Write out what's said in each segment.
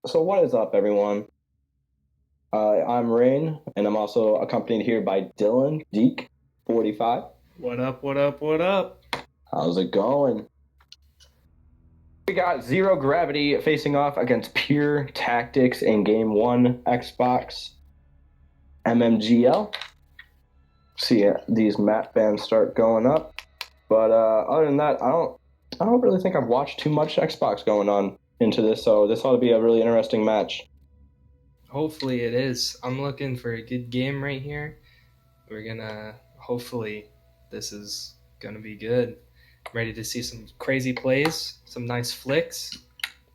So what is up, everyone? I'm Rain, and I'm also accompanied here by Dylan Deek, 45. What up, what up, what up? How's it going? We got Zero Gravity facing off against Pure Tactics in Game 1 Xbox MMGL. See these map bands start going up. But other than that, I don't really think I've watched too much Xbox going on into this, so this ought to be a really interesting match. Hopefully it is. I'm looking for a good game right here. Hopefully, this is gonna be good. Ready to see some crazy plays, some nice flicks.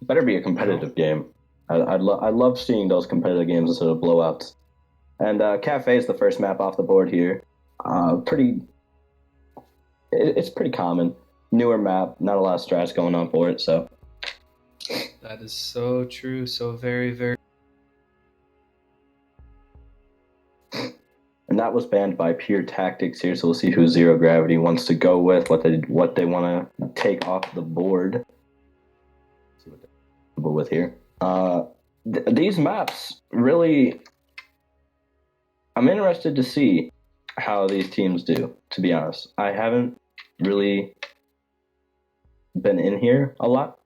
It better be a competitive game. I love seeing those competitive games instead of blowouts. And Cafe is the first map off the board here. It's pretty common. Newer map, not a lot of strats going on for it, so. That is so true, so very, very. And that was banned by Pure Tactics here, so we'll see who Zero Gravity wants to go with, what they want to take off the board. See what they're with here. These maps really, I'm interested to see how these teams do. To be honest, I haven't really been in here a lot,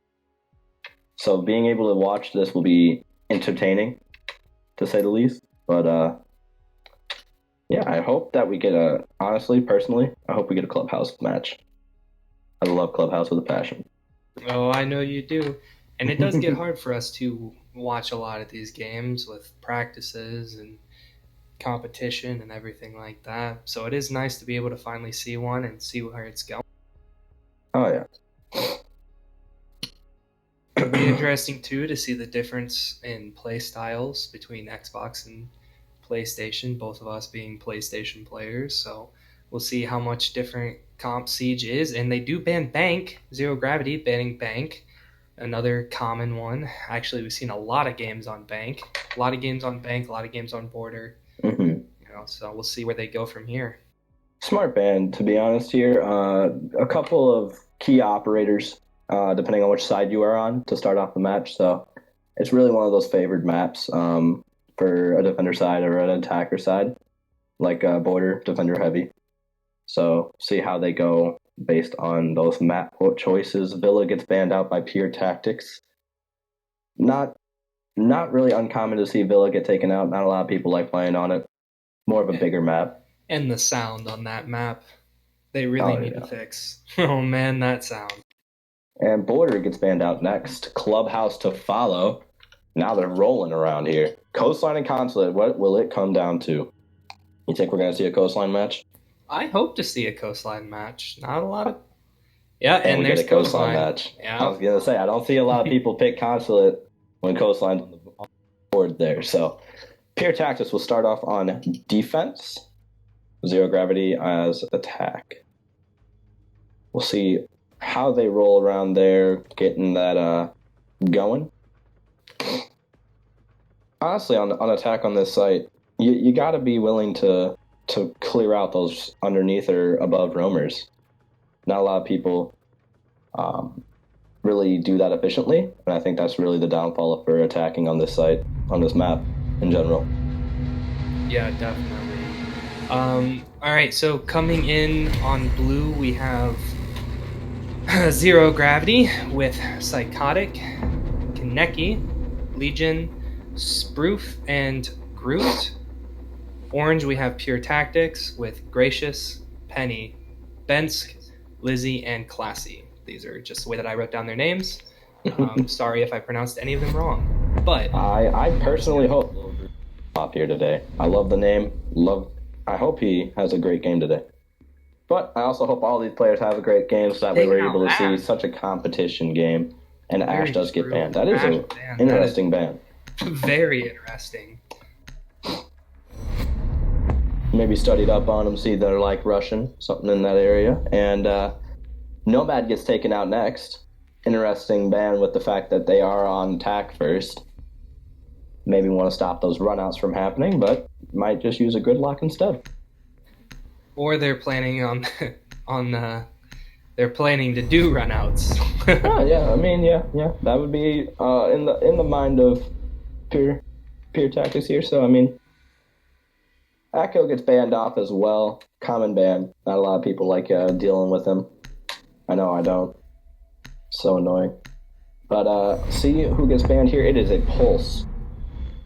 so being able to watch this will be entertaining, to say the least. But yeah, I hope that we get honestly, personally, I hope we get a Clubhouse match. I love Clubhouse with a passion. Oh, I know you do. And it does get hard for us to watch a lot of these games with practices and competition and everything like that. So it is nice to be able to finally see one and see where it's going. Oh, yeah. It'll be interesting too to see the difference in play styles between Xbox and PlayStation, both of us being PlayStation players. So we'll see how much different comp Siege is. And they do ban Bank, Zero Gravity banning Bank, another common one. Actually, we've seen a lot of games on Bank, a lot of games on Bank, a lot of games on Border. So we'll see where they go from here. Smart band, to be honest here. A couple of key operators, depending on which side you are on, to start off the match. So it's really one of those favored maps for a defender side or an attacker side, like Border, defender heavy. So see how they go based on those map choices. Villa gets banned out by Pure Tactics. Not really uncommon to see Villa get taken out. Not a lot of people like playing on it. More of a bigger map. And the sound on that map, they really need to fix. Oh man, that sound. And Border gets banned out next. Clubhouse to follow. Now they're rolling around here. Coastline and Consulate, what will it come down to? You think we're going to see a Coastline match? I hope to see a Coastline match. Not a lot of... Yeah, and we there's get a Coastline match. Yeah. I was going to say, I don't see a lot of people pick Consulate when Coastline's on the board there. So Pure Tactics will start off on defense. Zero Gravity as attack. We'll see how they roll around there, getting that going. Honestly, on attack on this site, you got to be willing to clear out those underneath or above roamers. Not a lot of people really do that efficiently, and I think that's really the downfall for attacking on this site, on this map in general. Yeah, definitely. All right, so coming in on blue, we have Zero Gravity with Psychotic, Kaneki, Legion, Sproof, and Groot. Orange, we have Pure Tactics with Gracious, Penny, Bensk, Lizzie, and Classy. These are just the way that I wrote down their names. Sorry if I pronounced any of them wrong. But I personally hope top here today. I love the name. I hope he has a great game today. But I also hope all these players have a great game so that we were able to see such a competition game. And Ash does get banned. That is an interesting ban. Very interesting. Maybe studied up on them, see they're like Russian, something in that area. And Nomad gets taken out next. Interesting ban with the fact that they are on attack first. Maybe want to stop those runouts from happening, but might just use a gridlock instead. Or they're planning they're planning to do runouts. Oh, yeah, I mean, yeah, that would be in the mind of pure tactics here. So I mean, Echo gets banned off as well. Common ban. Not a lot of people like dealing with him. I know I don't. So annoying. But see who gets banned here? It is a Pulse.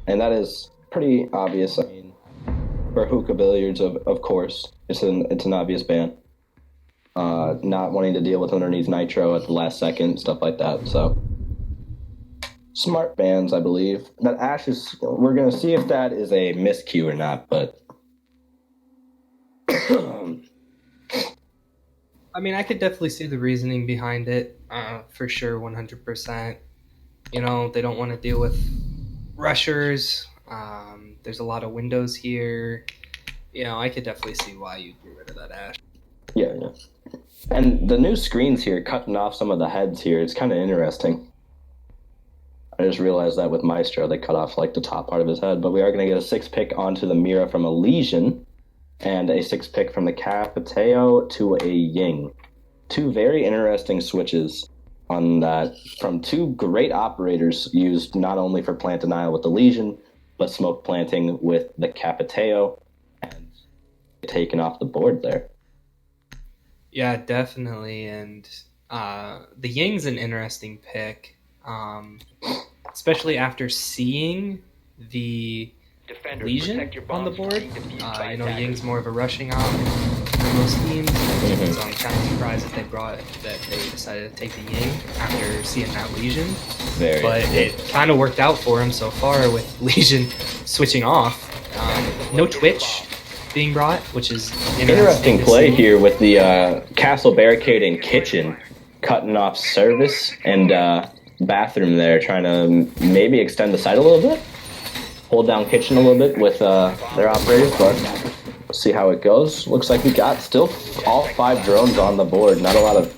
And that is pretty obvious. I mean, for hookah billiards, of course, it's an obvious ban. Not wanting to deal with underneath nitro at the last second, stuff like that. So smart bans, I believe. That Ash is. We're gonna see if that is a miscue or not, but. I mean, I could definitely see the reasoning behind it, for sure, 100%. You know, they don't want to deal with rushers. There's a lot of windows here. You know, I could definitely see why you'd get rid of that Ash. Yeah. And the new screens here, cutting off some of the heads here, it's kind of interesting. I just realized that with Maestro, they cut off like the top part of his head. But we are going to get a 6-pick onto the Mira from Elysian, and a 6-pick from the Capiteo to a Ying. Two very interesting switches on that from two great operators used not only for plant denial with the Elysian, but smoke planting with the Capiteo, and taken off the board there. Yeah, definitely. And the Ying's an interesting pick, especially after seeing the Legion on the board. You know, Ying's more of a rushing op for most teams. So I'm kind of surprised that they decided to take the Ying after seeing that Legion. But it kind of worked out for him so far with Legion switching off. No Twitch being brought, which is interesting play here with the castle barricade and kitchen cutting off service and bathroom there, trying to maybe extend the site a little bit, hold down kitchen a little bit with their operators, but we'll see how it goes. Looks like we got still all 5 drones on the board. Not a lot of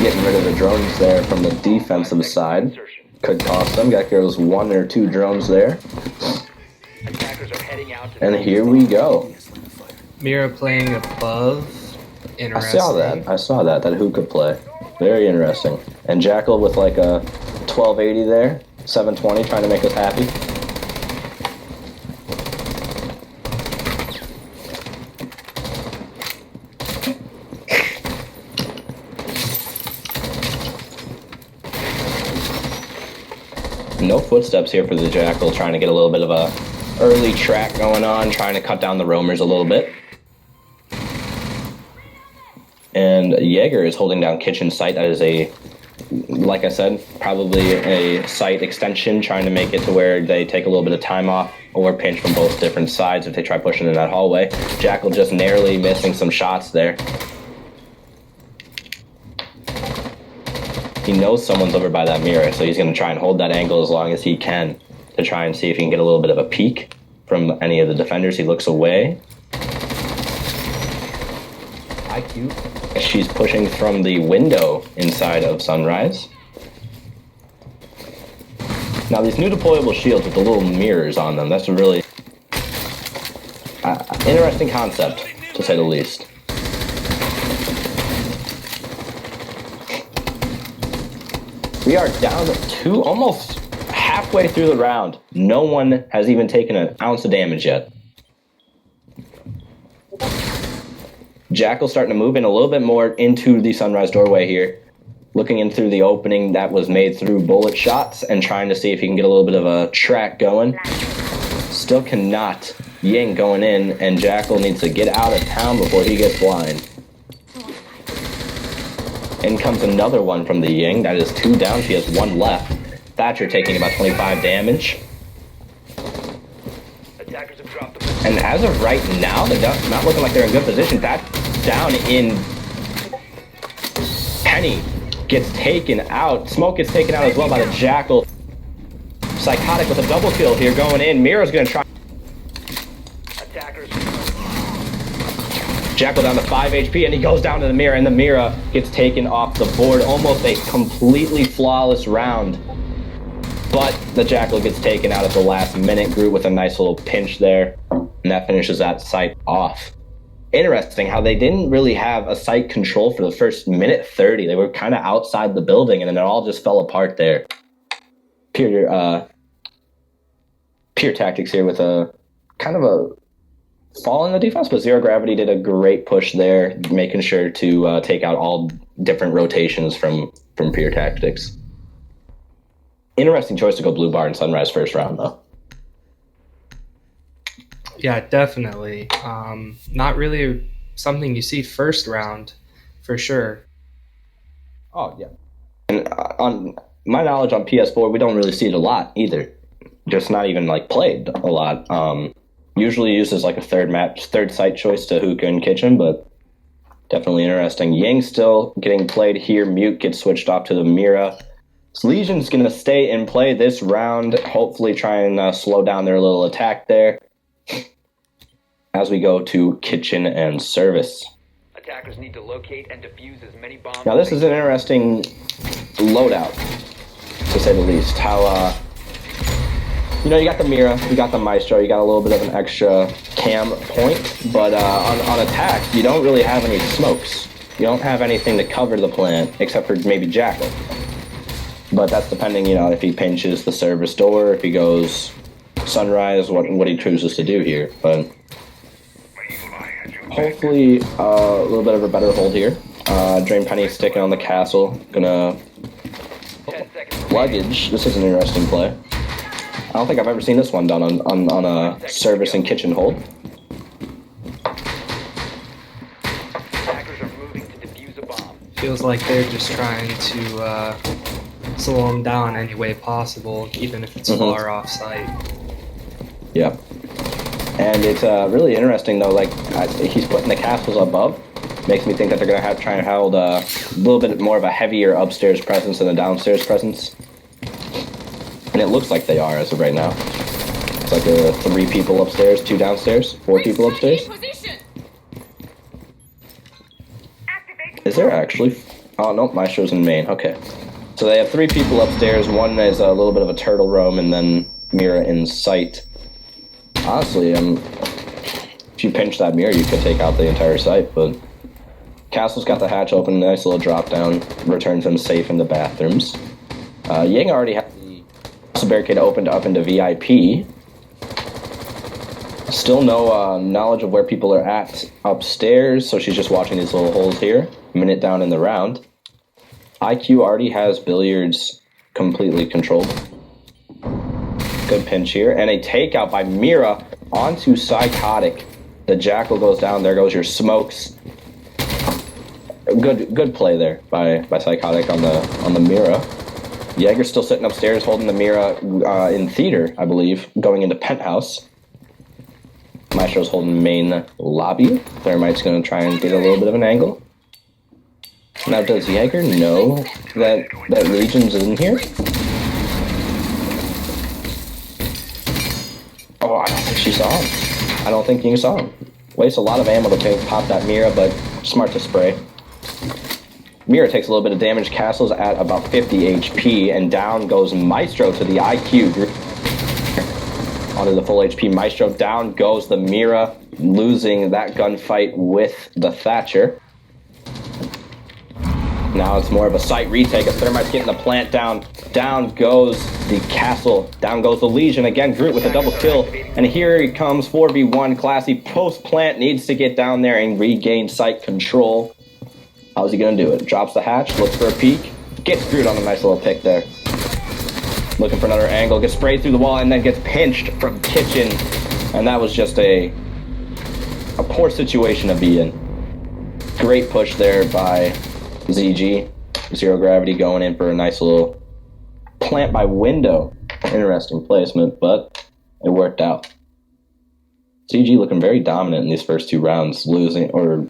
getting rid of the drones there from the defensive side. Could cost them. Gekko's 1 or 2 drones there. And here we go. Mira playing above. Interesting. I saw that hookah play. Very interesting. And Jackal with like a 1280 there, 720, trying to make us happy. No footsteps here for the Jackal, trying to get a little bit of a early track going on, trying to cut down the roamers a little bit. And Jaeger is holding down kitchen site. That is a, like I said, probably a site extension, trying to make it to where they take a little bit of time off or pinch from both different sides if they try pushing in that hallway. Jackal just narrowly missing some shots there. He knows someone's over by that mirror, so he's going to try and hold that angle as long as he can to try and see if he can get a little bit of a peek from any of the defenders. He looks away. IQ. She's pushing from the window inside of Sunrise. Now these new deployable shields with the little mirrors on them, that's a really interesting concept, to say the least. We are down to almost halfway through the round. No one has even taken an ounce of damage yet. Jackal starting to move in a little bit more into the Sunrise doorway here. Looking in through the opening that was made through bullet shots and trying to see if he can get a little bit of a track going. Still cannot. Ying going in, and Jackal needs to get out of town before he gets blind. In comes another one from the Ying. That is 2 down. She has 1 left. Thatcher taking about 25 damage. And as of right now, they're not looking like they're in good position. That down in Penny gets taken out. Smoke gets taken out as well by the Jackal. Psychotic with a double kill here going in. Mira's going to try. Jackal down to 5 HP, and he goes down to the Mira, and the Mira gets taken off the board. Almost a completely flawless round. But the Jackal gets taken out at the last minute. Groot with a nice little pinch there, and that finishes that site off. Interesting how they didn't really have a site control for the first minute 30. They were kind of outside the building, and then it all just fell apart there. Pure pure tactics here with a kind of a fall in the defense, but Zero Gravity did a great push there, making sure to take out all different rotations from pure tactics. Interesting choice to go blue bar and Sunrise first round, though. Yeah, definitely. Not really something you see first round, for sure. Oh, yeah. And on my knowledge on PS4, we don't really see it a lot either. Just not even, like, played a lot. Usually used as, like, a third site choice to Hookah and Kitchen, but definitely interesting. Yang still getting played here. Mute gets switched off to the Mira. So Legion's going to stay in play this round, hopefully try and slow down their little attack there. As we go to Kitchen and Service. Attackers need to locate and defuse as many bombs. Now this is an interesting loadout, to say the least. How, you got the Mira, you got the Maestro, you got a little bit of an extra cam point, but on attack, you don't really have any smokes. You don't have anything to cover the plant, except for maybe Jackal. But that's depending, if he pinches the service door, if he goes Sunrise, what he chooses to do here. But hopefully a little bit of a better hold here. Drain Penny sticking on the castle. Gonna luggage. This is an interesting play. I don't think I've ever seen this one done on a service and kitchen hold. Attackers are moving to defuse a bomb. Feels like they're just trying to slow him down any way possible, even if it's far off site. Yeah. And it's really interesting, though, like, he's putting the castles above. Makes me think that they're going to try and hold a little bit more of a heavier upstairs presence than a downstairs presence. And it looks like they are as of right now. It's like 3 people upstairs, 2 downstairs, 4 people upstairs. Is there actually? Oh, no, Maestro's in main. Okay. So they have 3 people upstairs. One is a little bit of a turtle roam, and then Mira in sight. Honestly, if you pinch that Mirror, you could take out the entire site, but Castle's got the hatch open, nice little drop down, returns him safe in the bathrooms. Yang already has the barricade opened up into VIP. Still no knowledge of where people are at upstairs, so she's just watching these little holes here. A minute down in the round. IQ already has Billiards completely controlled. Good pinch here, and a takeout by Mira onto Psychotic. The Jackal goes down, there goes your smokes. Good play there by Psychotic on the Mira. Jaeger's still sitting upstairs holding the Mira in theater, I believe, going into penthouse. Maestro's holding main lobby. Thermite's going to try and get a little bit of an angle. Now, does Jaeger know that Legion's in here? Oh, I don't think she saw him. I don't think you saw him. Wastes a lot of ammo to pop that Mira, but smart to spray. Mira takes a little bit of damage. Castle's at about 50 HP, and down goes Maestro to the IQ group. Onto the full HP. Maestro, down goes the Mira, losing that gunfight with the Thatcher. Now it's more of a site retake as Thermite's getting the plant down. Down goes the Castle. Down goes the Legion. Again, Groot with a double kill. And here he comes, 4v1. Classy post-plant needs to get down there and regain site control. How's he going to do it? Drops the hatch, looks for a peek. Gets Groot on a nice little pick there. Looking for another angle. Gets sprayed through the wall and then gets pinched from Kitchen. And that was just a poor situation to be in. Great push there by ZG. Zero Gravity going in for a nice little plant by window. Interesting placement, but it worked out. ZG looking very dominant in these first 2 rounds, losing or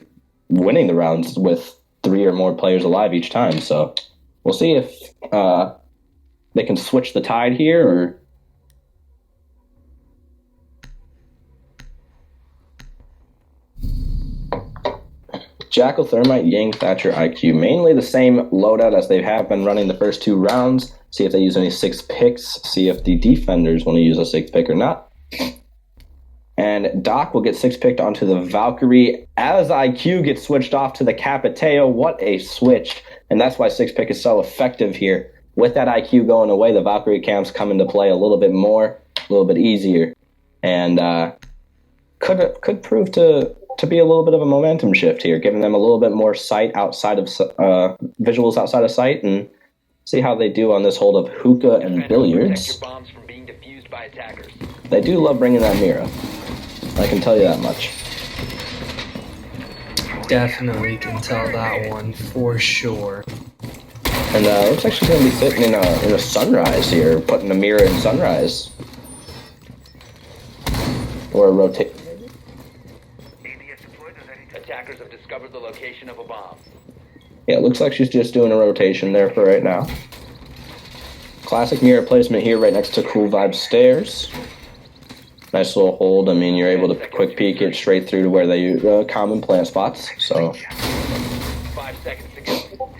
winning the rounds with 3 or more players alive each time. So we'll see if they can switch the tide here, or Jackal, Thermite, Yang, Thatcher, IQ. Mainly the same loadout as they have been running the first 2 rounds. See if they use any 6 picks. See if the defenders want to use a 6 pick or not. And Doc will get 6 picked onto the Valkyrie as IQ gets switched off to the Capiteo. What a switch. And that's why 6 pick is so effective here. With that IQ going away, the Valkyrie camps come into play a little bit more. a little bit easier, and could prove to be a little bit of a momentum shift here, giving them a little bit more sight outside of visuals outside of sight, and see how they do on this hold of hookah and billiards. Protect your bombs from being defused by attackers. They do love bringing that Mira. I can tell you that much. Definitely can tell that one for sure. And looks like she's going to be sitting in a sunrise here, putting a Mira in sunrise. Or a rotate. Attackers have discovered the location of a bomb. Yeah, it looks like she's just doing a rotation there for right now. Classic Mira placement here right next to Cool Vibe stairs. Nice little hold. I mean, you're able to quick peek it straight through to where they use common plant spots. So, 5 seconds to go.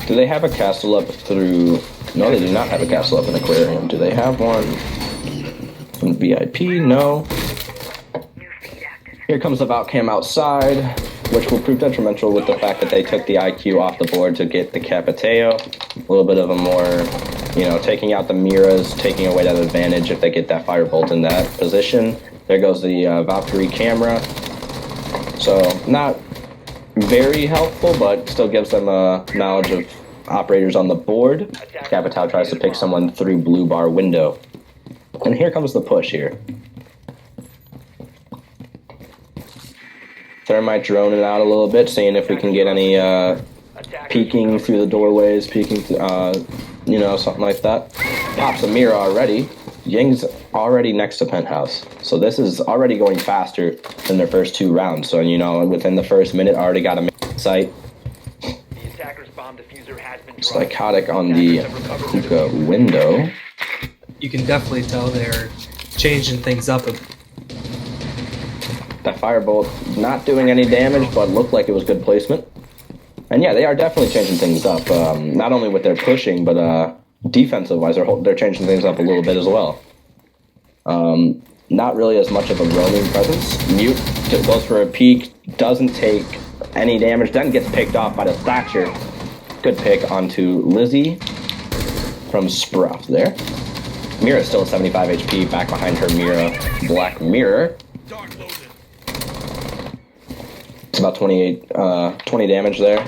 do they have a castle up through? No, they do not have a castle up in Aquarium. Do they have one in VIP? No. Here comes the Valcam outside, which will prove detrimental with the fact that they took the IQ off the board to get the Capiteo. A little bit of a more, taking out the Miras, taking away that advantage if they get that Firebolt in that position. There goes the Valkyrie camera. So, not very helpful, but still gives them a knowledge of operators on the board. Capitao tries to pick someone through blue bar window. And here comes the push here. Thermite droning out a little bit, seeing if we can get any peeking through the doorways, peeking, something like that. Pops a Mira already. Ying's already next to Penthouse. So this is already going faster than their first 2 rounds. So, within the first minute, already got a sight. The attacker's bomb diffuser has been dropped. Psychotic on the hookah window. You can definitely tell they're changing things up a bit. That Firebolt not doing any damage, but looked like it was good placement. And yeah, they are definitely changing things up. Not only with their pushing, but defensive-wise, they're changing things up a little bit as well. Not really as much of a roaming presence. Mute just goes for a peek, doesn't take any damage, then gets picked off by the Thatcher. Good pick onto Lizzie from Sprout there. Mira's still at 75 HP, back behind her Mira Black Mirror. It's about 20 damage there.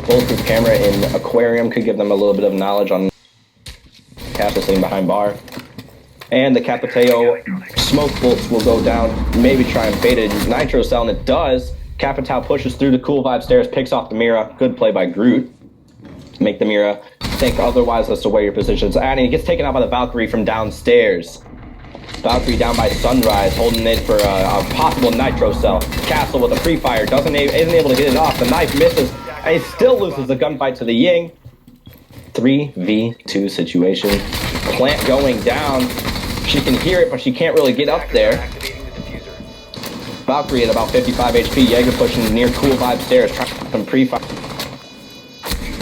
Bulletproof camera in Aquarium could give them a little bit of knowledge on Castle sitting behind bar. And the Capiteo smoke bolts will go down, maybe try and bait it. Nitro Cell, and it does. Capitao pushes through the Cool Vibe stairs, picks off the Mira. Good play by Groot. Make the Mira think otherwise as to where your positions are. And he gets taken out by the Valkyrie from downstairs. Valkyrie down by Sunrise, holding it for a possible Nitro Cell. Castle with a free fire, isn't able to get it off. The knife misses, and he still loses the gunfight to the Ying. 3v2 situation. Plant going down. She can hear it, but she can't really get up there. Valkyrie at about 55 HP. Jaeger pushing near Cool Vibe stairs, trying to some pre-fire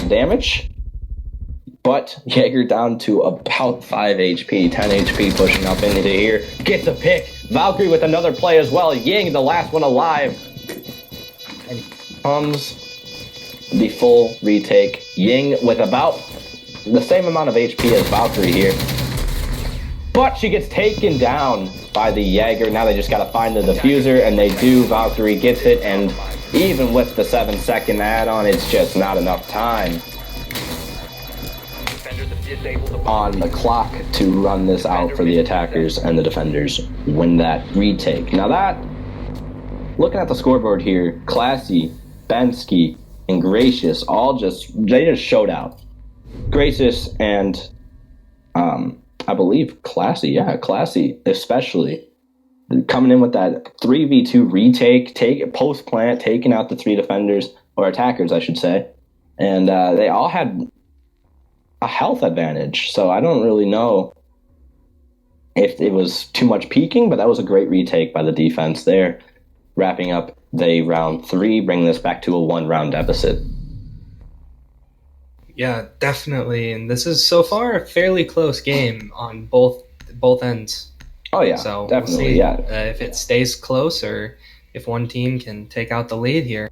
damage. But Jaeger down to about 5 HP, 10 HP pushing up into here. Gets a pick. Valkyrie with another play as well. Ying, the last one alive. And comes the full retake. Ying with about the same amount of HP as Valkyrie here. But she gets taken down by the Jaeger. Now they just got to find the diffuser, and they do. Valkyrie gets it, and even with the 7-second add-on, it's just not enough time on the clock to run this out for the attackers, and the defenders win that retake. Now that, looking at the scoreboard here, Classy, Bensky, and Gracious they just showed out. Gracious and I believe Classy especially, coming in with that 3v2 retake, post plant, taking out the 3 defenders, or attackers I should say, and they all had a health advantage, so I don't really know if it was too much peeking, but that was a great retake by the defense there, wrapping up the round 3, bringing this back to a 1-round deficit. Yeah, Definitely, and this is so far a fairly close game on both ends. Oh yeah, so definitely. We'll see, if it stays close or if one team can take out the lead here.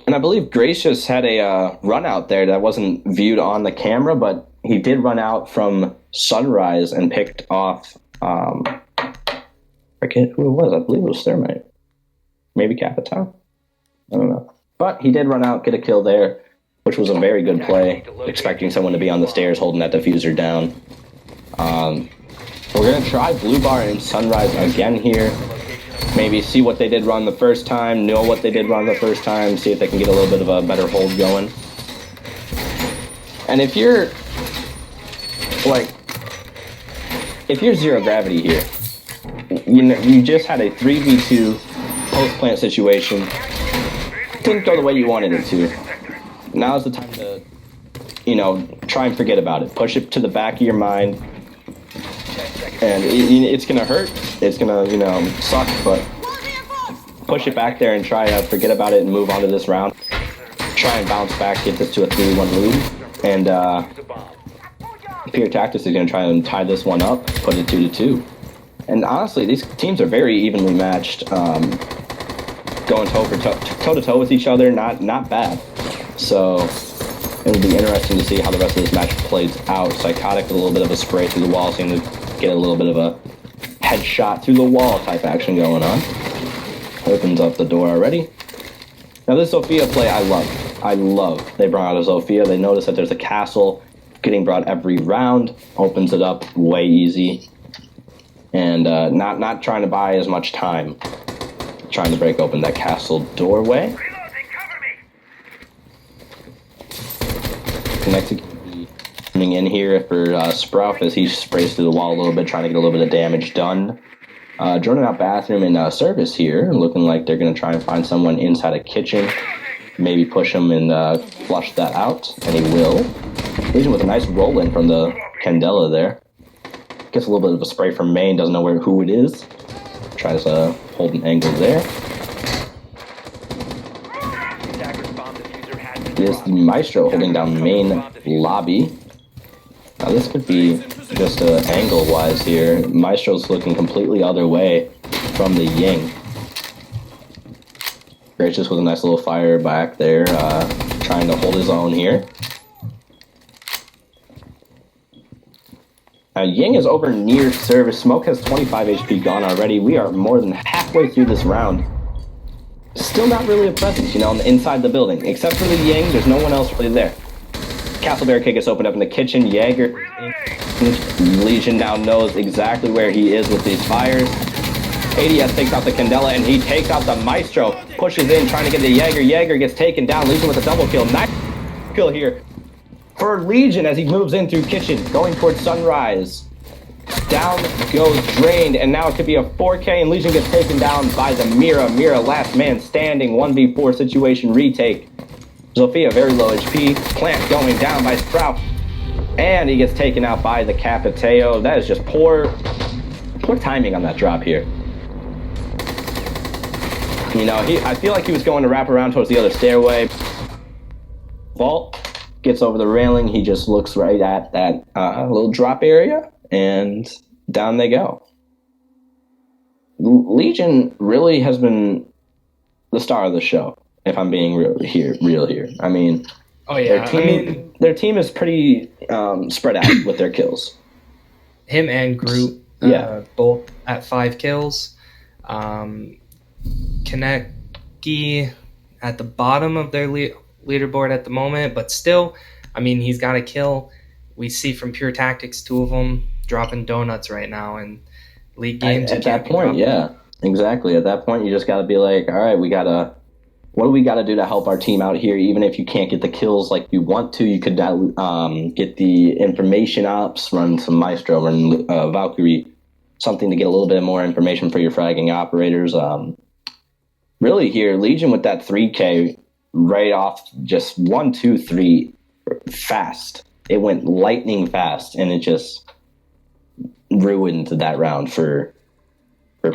And And I believe Gracious had a run out there that wasn't viewed on the camera, but he did run out from Sunrise and picked off, I forget who it was. I believe it was Thermite. Maybe Capitan? I don't know. But he did run out, get a kill there, which was a very good play, expecting someone to be on the stairs holding that diffuser down. We're going to try Blue Bar and Sunrise again here. Maybe see what they did wrong the first time, know what they did wrong the first time, see if they can get a little bit of a better hold going. And if you're, if you're Zero Gravity here, you just had a 3v2 post-plant situation, didn't go the way you wanted it to. Now's the time to, try and forget about it. Push it to the back of your mind. And it's going to hurt. It's going to, suck, but push it back there and try to forget about it and move on to this round. Try and bounce back, get this to a 3-1 lead. And Pure Tactics is going to try and tie this one up, put it 2-2. And honestly, these teams are very evenly matched. Going toe-to-toe with each other, not bad. So it'll be interesting to see how the rest of this match plays out. Psychotic with a little bit of a spray through the wall, seeing to get a little bit of a headshot through the wall type action going on. Opens up the door already. Now this Zofia play I love. They brought out a Zofia. They notice that there's a castle getting brought every round. Opens it up way easy. And not trying to buy as much time. Trying to break open that castle doorway. Next coming in here for Sprout as he sprays through the wall a little bit, trying to get a little bit of damage done. Joining out bathroom and service here, looking like they're going to try and find someone inside a kitchen. Maybe push him and flush that out, and he will. Legion with a nice roll in from the Candela there. Gets a little bit of a spray from main, doesn't know who it is. Tries to hold an angle there. Is the Maestro holding down main lobby. Now this could be just angle-wise here. Maestro's looking completely other way from the Ying. Gracious with a nice little fire back there, trying to hold his own here. Ying is over near service. Smoke has 25 HP gone already. We are more than halfway through this round. Still not really a presence, on the inside the building. Except for the Ying, there's no one else really there. Castle barricade gets opened up in the kitchen. Jaeger, Legion now knows exactly where he is with these fires. ADS takes out the Candela, and he takes out the Maestro. Pushes in, trying to get the Jaeger. Jaeger gets taken down. Legion with a double kill. Nice kill here for Legion as he moves in through kitchen, going towards Sunrise. Down goes Drained, and now it could be a 4K, and Legion gets taken down by the Mira. Mira, last man standing, 1v4 situation retake. Zofia, very low HP. Plant going down by Sprout, and he gets taken out by the Capiteo. That is just poor timing on that drop here. I feel like he was going to wrap around towards the other stairway. Vault gets over the railing. He just looks right at that little drop area, and down they go. Legion really has been the star of the show, if I'm being real here. I mean, their team is pretty spread out with their kills. Him and Groot, both at 5 kills. Kaneki at the bottom of their leaderboard at the moment, but still, he's got a kill. We see from Pure Tactics 2 of them dropping donuts right now in league games. At that point, exactly. At that point, you just got to be like, all right, what do we got to do to help our team out here? Even if you can't get the kills like you want to, you could get the information ops, run some Maestro, run Valkyrie, something to get a little bit more information for your fragging operators. Really here, Legion with that 3K right off, just 1, 2, 3 fast. It went lightning fast, and it just ruined that round for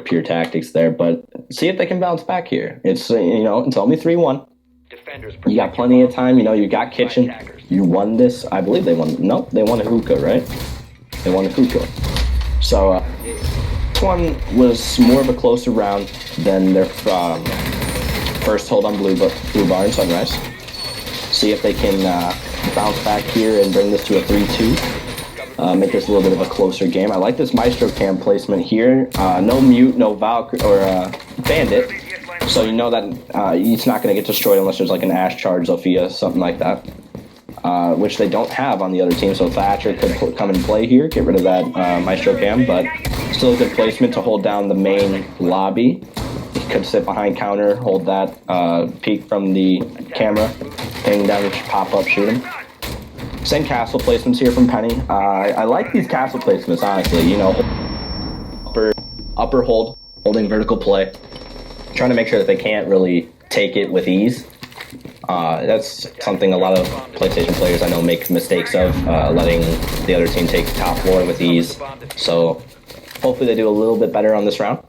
Pure Tactics there. But see if they can bounce back here. It's it's only 3-1. You got plenty of time. You got kitchen. You won this. I believe they won. Nope, they won a hookah, right? They won a hookah. So this one was more of a closer round than their first hold on blue bar and Sunrise. See if they can bounce back here and bring this to a 3-2. Make this a little bit of a closer game. I like this Maestro Cam placement here. No Mute, no Valkyrie or Bandit. So you know that it's not going to get destroyed unless there's like an Ash Charge, Zofia, something like that. Which they don't have on the other team, so Thatcher could come and play here, get rid of that Maestro Cam, but still a good placement to hold down the main lobby. He could sit behind counter, hold that peek from the camera, hang down and pop up, shoot him. Same castle placements here from Penny. I like these castle placements, honestly. You know, upper hold, holding vertical play, trying to make sure that they can't really take it with ease. That's something a lot of PlayStation players I know make mistakes of, letting the other team take top floor with ease. So hopefully they do a little bit better on this round.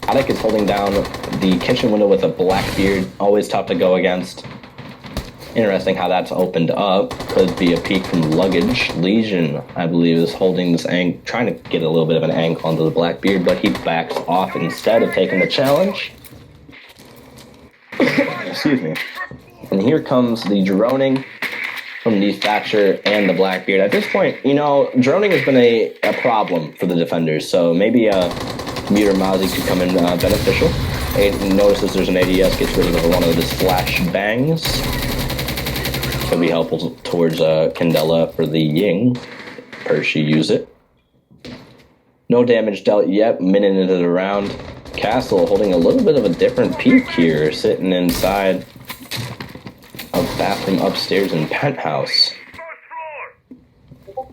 Adek is holding down the kitchen window with a Blackbeard, always tough to go against. Interesting how that's opened up. Could be a peek from Luggage. Legion, I believe, is holding this angle, trying to get a little bit of an angle onto the Blackbeard, but he backs off instead of taking the challenge. Excuse me. And here comes the droning from the Thatcher and the Blackbeard. At this point, you know, droning has been a problem for the defenders, so maybe Meter Mozzie could come in beneficial. Notices there's an ADS, gets rid of one of his flash bangs. Could be helpful towards Candela for the Ying. Percy use it. No damage dealt yet, minute into the round. Castle holding a little bit of a different peek here, sitting inside a bathroom upstairs in Penthouse.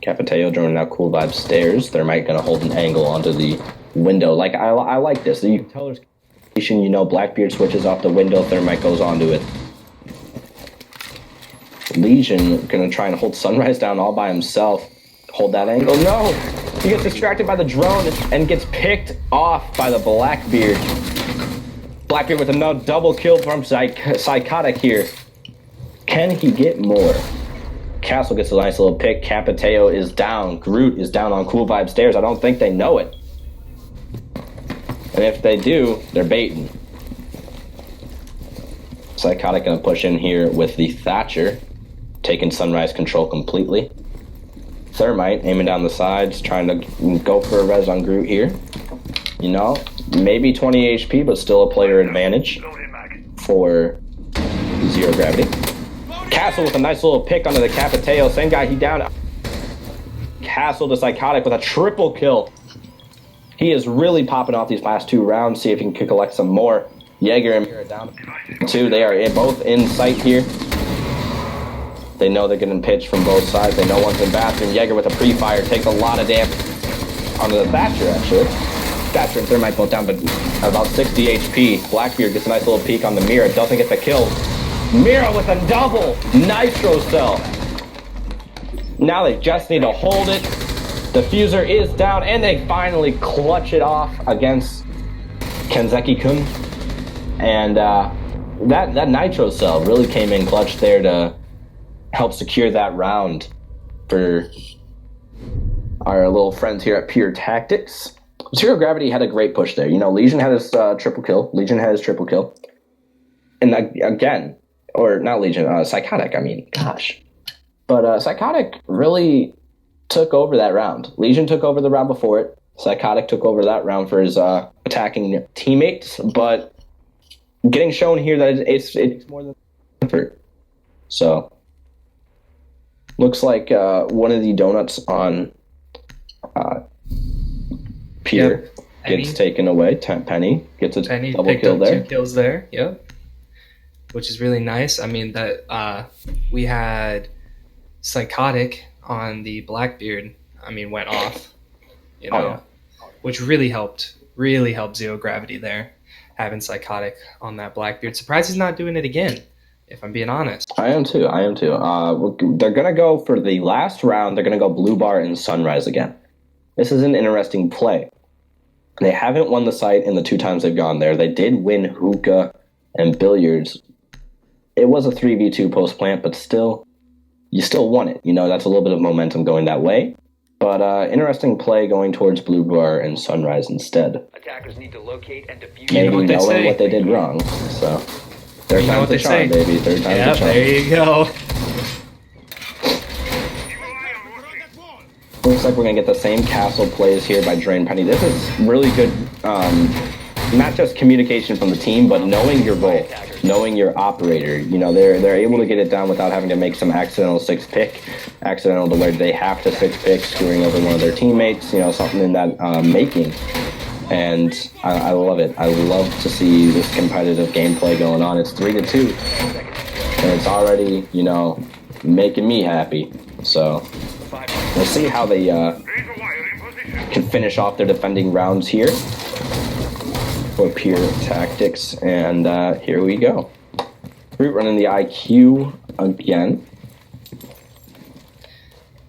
Capiteo droning now Cool Vibes stairs. Thermite gonna hold an angle onto the window. Like I like this. You can tell there's communication. You know, Blackbeard switches off the window, Thermite goes onto it. Legion gonna try and hold Sunrise down all by himself. Hold that angle. No! He gets distracted by the drone and gets picked off by the Blackbeard. Blackbeard with a double kill from Psychotic here. Can he get more? Castle gets a nice little pick. Capiteo is down. Groot is down on Cool Vibe stairs. I don't think they know it. And if they do, they're baiting. Psychotic gonna push in here with the Thatcher, taking Sunrise control completely. Thermite aiming down the sides, trying to go for a res on Groot here. You know, maybe 20 HP, but still a player advantage for Zero Gravity. Castle with a nice little pick onto the Capiteo. Same guy, he down. Castle to Psychotic with a triple kill. He is really popping off these last two rounds. See if he can collect some more. Jaeger and Mira down. Two, they are both in sight here. They know they're getting pitched from both sides. They know one's in bathroom. Jaeger with a pre-fire takes a lot of damage onto the Thatcher, actually. Thatcher and Thermite both down, but about 60 HP. Blackbeard gets a nice little peek on the Mira. Doesn't get the kill. Mira with a double Nitro Cell. Now they just need to hold it. Diffuser is down, and they finally clutch it off against Kenzeki-kun. And that Nitro Cell really came in clutch there to help secure that round for our little friends here at Pure Tactics. Zero Gravity had a great push there. You know, Legion had his triple kill. And again, or not Legion, Psychotic, I mean, gosh. But Psychotic really took over that round. Legion took over the round before it. Psychotic took over that round for his attacking teammates, but getting shown here that it's more than effort. So looks like one of the donuts on Pierre gets taken away. Penny gets a double kill there. 2 kills there, yep. Which is really nice. I mean, that we had Psychotic on the Blackbeard, went off, you know, which really helped Zero Gravity there, having Psychotic on that Blackbeard. Surprised he's not doing it again, if I'm being honest. I am too. They're going to go for the last round. They're going to go Blue Bar and Sunrise again. This is an interesting play. They haven't won the site in the 2 times they've gone there. They did win hookah and billiards. It was a 3v2 post-plant, but still, you still won it. You know, that's a little bit of momentum going that way. But interesting play going towards Blue Bar and Sunrise instead. Attackers need to locate and defuse. Maybe what they knowing say. what they did wrong. So third You know time's what the they charm, say. baby. Third time's Yeah, the charm. there you go. Looks like we're gonna get the same castle plays here by Drain Penny. This is really good, not just communication from the team, but knowing your role, knowing your operator. You know, they're able to get it done without having to make some accidental accidental to where they have to 6-pick, screwing over one of their teammates. You know, something in that making. And I love it. I love to see this competitive gameplay going on. It's 3-2, and it's already, you know, making me happy. So we'll see how they can finish off their defending rounds here for Pure Tactics. And here we go. Root running the IQ again.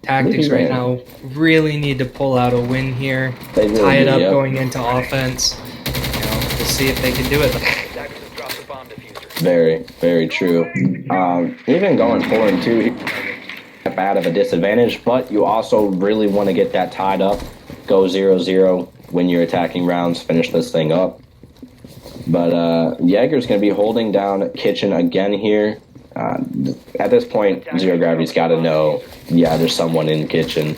Tactics right now really need to pull out a win here. They really Tie it do, up yeah. going into offense. You know, we'll see if they can do it. Attackers have dropped the bomb diffuser. Very, very true. Even going 4-2, not bad of a disadvantage, but you also really want to get that tied up. Go 0-0 when you're attacking rounds, finish this thing up. But Jaeger's going to be holding down Kitchen again here. At this point, Zero Gravity's got to know, yeah, there's someone in Kitchen.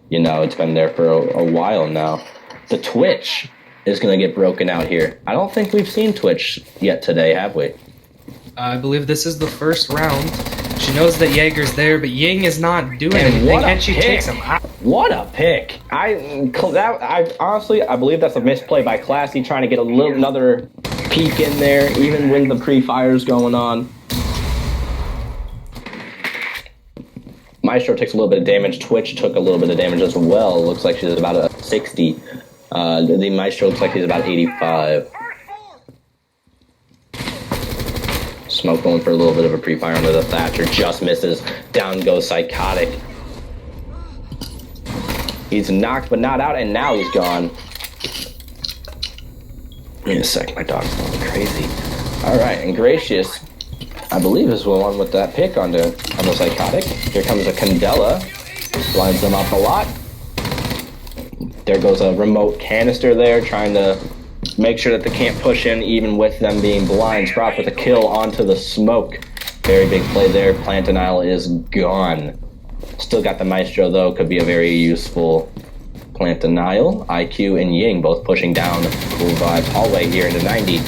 You know, it's been there for a while now. The Twitch is going to get broken out here. I don't think we've seen Twitch yet today, have we? I believe this is the first round. She knows that Jaeger's there, but Ying is not doing And anything, what a and she pick. takes him out. What a pick! I honestly, I believe that's a misplay by Classy, trying to get another peek in there, even when the pre-fire's going on. Maestro takes a little bit of damage. Twitch took a little bit of damage as well. Looks like she's about a 60. The Maestro looks like he's about 85. Smoke going for a little bit of a pre-fire under the Thatcher. Just misses. Down goes Psychotic. He's knocked but not out, and now he's gone. Wait a sec, my dog's going crazy. Alright, and Gracious, I believe, is the one with that pick on the Psychotic. Here comes a Candela. Blinds them up a lot. There goes a remote canister there, trying to make sure that they can't push in even with them being blind. Sprout with a kill onto the smoke. Very big play there. Plant Denial is gone. Still got the Maestro though, could be a very useful Plant Denial. IQ and Ying both pushing down Cool Vibes hallway here into 90.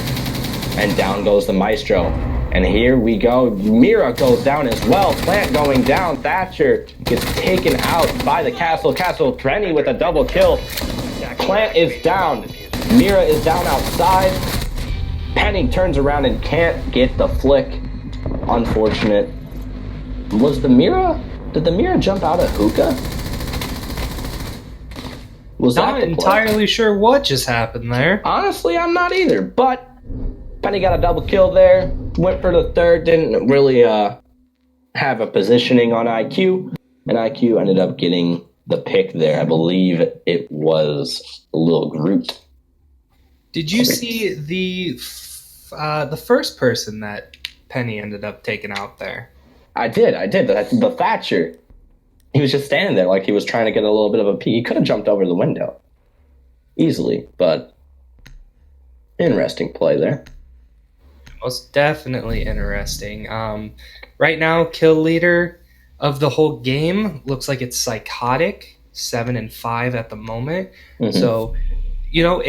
And down goes the Maestro. And here we go. Mira goes down as well. Plant going down. Thatcher gets taken out by the Castle. Castle Trenny with a double kill. Plant is down. Mira is down outside. Penny turns around and can't get the flick. Unfortunate. Was the Mira? Did the Mira jump out of hookah? Was Not that the play? entirely sure what just happened there. Honestly, I'm not either, but Penny got a double kill there. Went for the third, didn't really have a positioning on IQ, and IQ ended up getting the pick there. I believe it was a little Groot. Did you see the first person that Penny ended up taking out there? I did. The Thatcher. He was just standing there like he was trying to get a little bit of a peek. He could have jumped over the window easily, but interesting play there. Most definitely interesting. Right now, kill leader of the whole game looks like it's Psychotic, 7-5 at the moment. Mm-hmm. So, you know,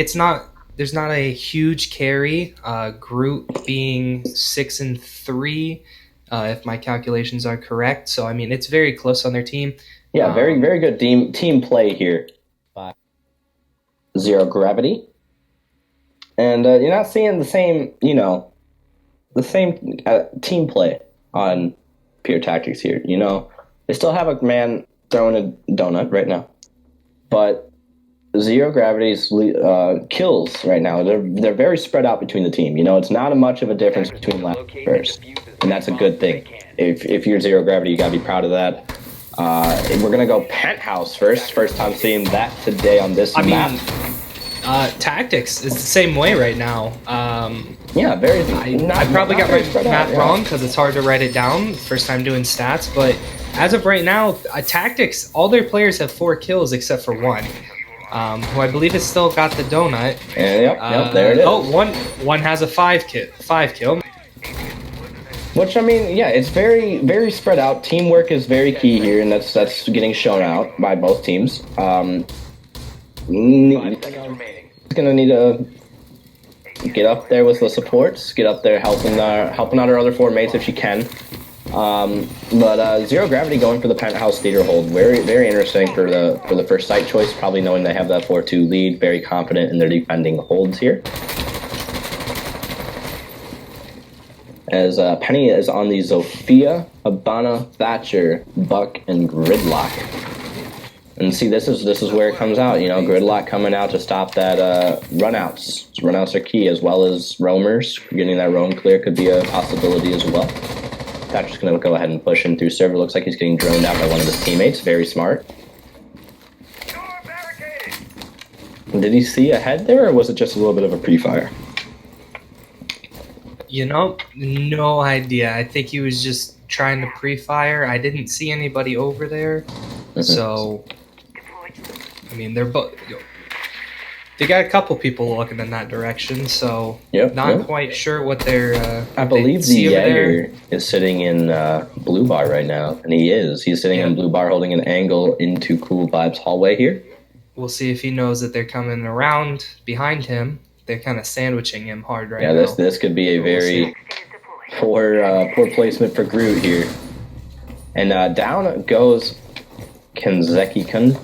there's not a huge carry. Groot being 6-3, if my calculations are correct. So, I mean, it's very close on their team. Yeah, very, very good team play here by Zero Gravity. And you're not seeing the same, team play on Pure Tactics here. You know, they still have a man throwing a donut right now. But Zero Gravity's kills right now, they're very spread out between the team. You know, it's not much of a difference between last and first. And that's a good thing. If you're Zero Gravity, you got to be proud of that. We're going to go Penthouse first. First time seeing that today on this map. Tactics is the same way right now. Yeah, very. I probably got my math wrong because it's hard to write it down. First time doing stats, but as of right now, Tactics, all their players have 4 kills except for one, who I believe has still got the donut. Yep, there it is. Oh, one has a 5 kill. Which, I mean, yeah, it's very, very spread out. Teamwork is very key here, and that's getting shown out by both teams. 5 seconds remaining. He's gonna need to get up there with the supports, get up there helping out her other 4 mates if she can. But Zero Gravity going for the penthouse theater hold, very, very interesting for the first site choice. Probably knowing they have that 4-2 lead, very confident in their defending holds here. As Penny is on the Zofia, Habana, Thatcher, Buck, and Gridlock. And see, this is where it comes out. You know, Gridlock coming out to stop that runouts. Runouts are key, as well as roamers. Getting that roam clear could be a possibility as well. Thatcher's going to go ahead and push him through server. Looks like he's getting droned out by one of his teammates. Very smart. Did he see a head there, or was it just a little bit of a pre-fire? You know, no idea. I think he was just trying to pre-fire. I didn't see anybody over there. Mm-hmm. So, I mean, they're both... They got a couple people looking in that direction, so not quite sure what they're... I believe the Jaeger is sitting in Blue Bar right now, and he's sitting in Blue Bar holding an angle into Cool Vibes hallway here. We'll see if he knows that they're coming around behind him. They're kind of sandwiching him hard right now. Yeah, this could be a very poor placement for Groot here. And down goes Kenzeki-kun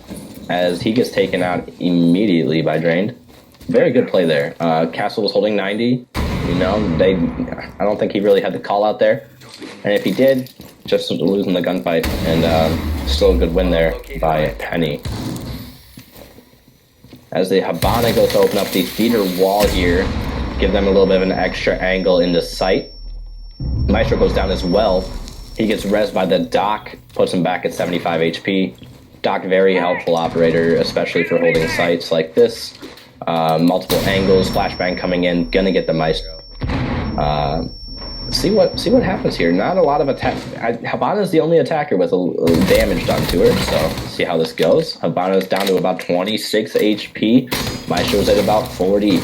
as he gets taken out immediately by Drained. Very good play there. Castle was holding 90. You know, I don't think he really had the call out there. And if he did, just losing the gunfight. And still a good win there by Penny. As the Habana goes to open up the theater wall here, give them a little bit of an extra angle into sight. Maestro goes down as well. He gets rezzed by the Doc, puts him back at 75 HP. Doc, very helpful operator, especially for holding sites like this. Multiple angles, flashbang coming in, gonna get the Maestro. See what happens here. Not a lot of attack. Habana's the only attacker with a little damage done to her, so see how this goes. Habana's down to about 26 HP. Maestro's at about 40.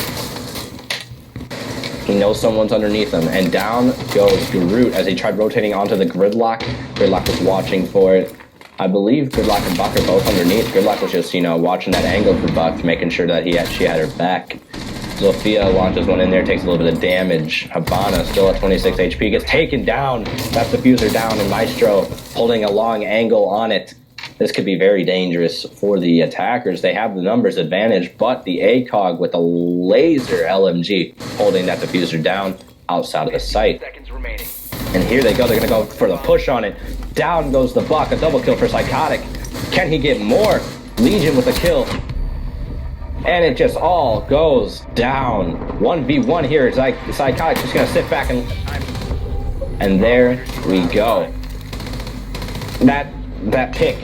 He knows someone's underneath him, and down goes Groot as he tried rotating onto the Gridlock. Gridlock was watching for it. I believe Gridlock and Buck are both underneath. Gridlock was just, watching that angle for Buck, making sure that she had her back. Zofia launches one in there, takes a little bit of damage. Habana still at 26 HP, gets taken down. That diffuser down, and Maestro holding a long angle on it. This could be very dangerous for the attackers. They have the numbers advantage, but the ACOG with a laser LMG holding that diffuser down outside of the site. Seconds remaining. And here they go. They're going to go for the push on it. Down goes the Buck. A double kill for Psychotic. Can he get more? Legion with a kill. And it just all goes down. 1v1 here. Psychotic's just going to sit back and there we go. That pick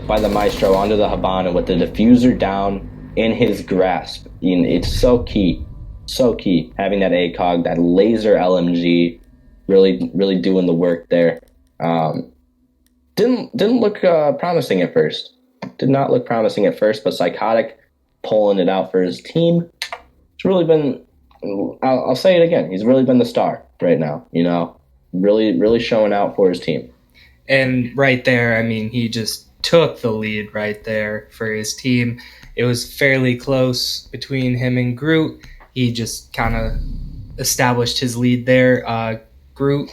by the Maestro onto the Habana with the diffuser down in his grasp. It's so key. So key. Having that ACOG, that laser LMG, really doing the work there. Didn't look promising at first. Did not look promising at first, but Psychotic pulling it out for his team. It's really been, I'll say it again, he's really been the star right now, really showing out for his team. And right there, I mean, he just took the lead right there for his team. It was fairly close between him and Groot. He just kind of established his lead there. Groot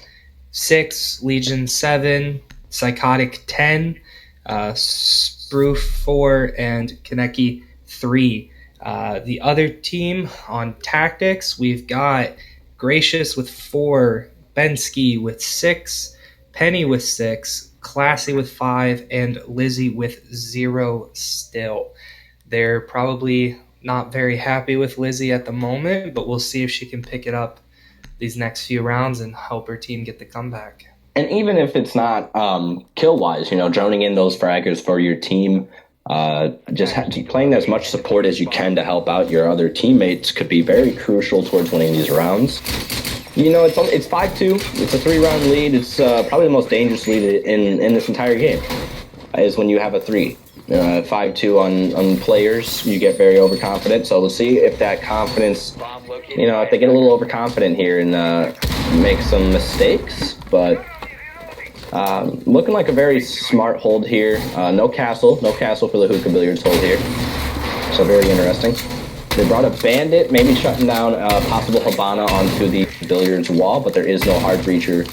6, Legion 7, Psychotic 10, Sproof 4, and Kaneki 3. The other team on Tactics, we've got Gracious with 4, Bensky with 6, Penny with 6, Classy with 5, and Lizzie with 0 still. They're probably not very happy with Lizzie at the moment, but we'll see if she can pick it up these next few rounds and help her team get the comeback. And even if it's not kill-wise, droning in those fraggers for your team, playing as much support as you can to help out your other teammates could be very crucial towards winning these rounds. You know, it's 5-2. It's a 3-round lead. It's probably the most dangerous lead in this entire game. Is when you have a 3. 5-2 on players, you get very overconfident. So we'll see if that confidence, you know, if they get a little overconfident here and make some mistakes. But looking like a very smart hold here. No castle for the hookah billiards hold here. So very interesting. They brought a bandit, maybe shutting down a possible Habana onto the billiards wall, but there is no hard breacher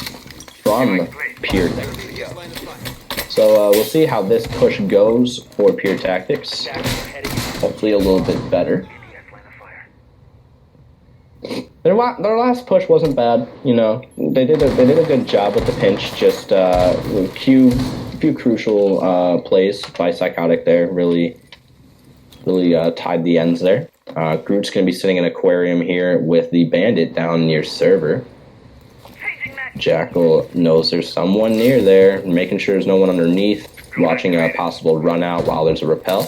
from Pure. So we'll see how this push goes for Pure Tactics. Hopefully a little bit better. Their last push wasn't bad, you know. They did a good job with the pinch. Just a few crucial plays by Psychotic there. Really tied the ends there. Groot's gonna be sitting in aquarium here with the bandit down near server. Jackal knows there's someone near there, making sure there's no one underneath, watching a possible run out while there's a repel.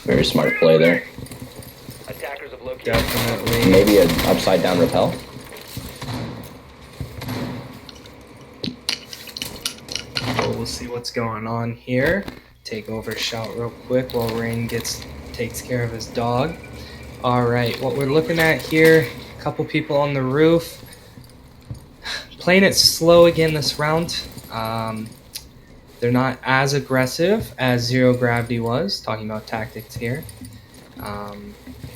Very smart play there. Definitely. Maybe an upside down repel. So we'll see what's going on here. Take over shout real quick while Rain takes care of his dog. Alright, what we're looking at here, a couple people on the roof. Playing it slow again this round. They're not as aggressive as Zero Gravity was, talking about tactics here.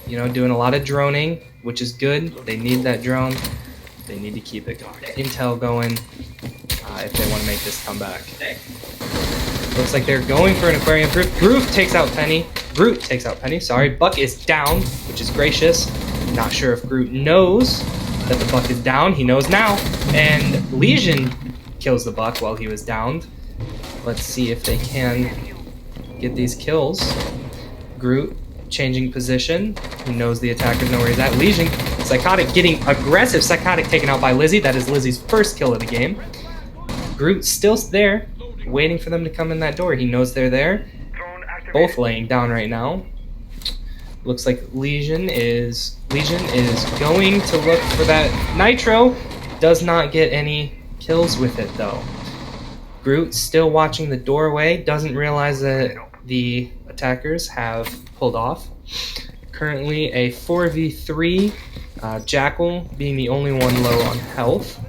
You know, doing a lot of droning, which is good. They need that drone. They need to keep it intel going if they want to make this comeback. Looks like they're going for an aquarium. Groot takes out Penny. Sorry, Buck is down, which is gracious. Not sure if Groot knows that the Buck is down. He knows now. And Legion kills the Buck while he was downed. Let's see if they can get these kills. Groot changing position. He knows the attackers know where he's at. Legion, Psychotic getting aggressive. Psychotic taken out by Lizzie. That is Lizzie's first kill of the game. Groot still there, waiting for them to come in that door. He knows they're there. Both laying down right now. Looks like Legion is going to look for that Nitro. Does not get any kills with it though. Groot still watching the doorway. Doesn't realize that the attackers have pulled off. Currently a 4v3. Jackal being the only one low on health.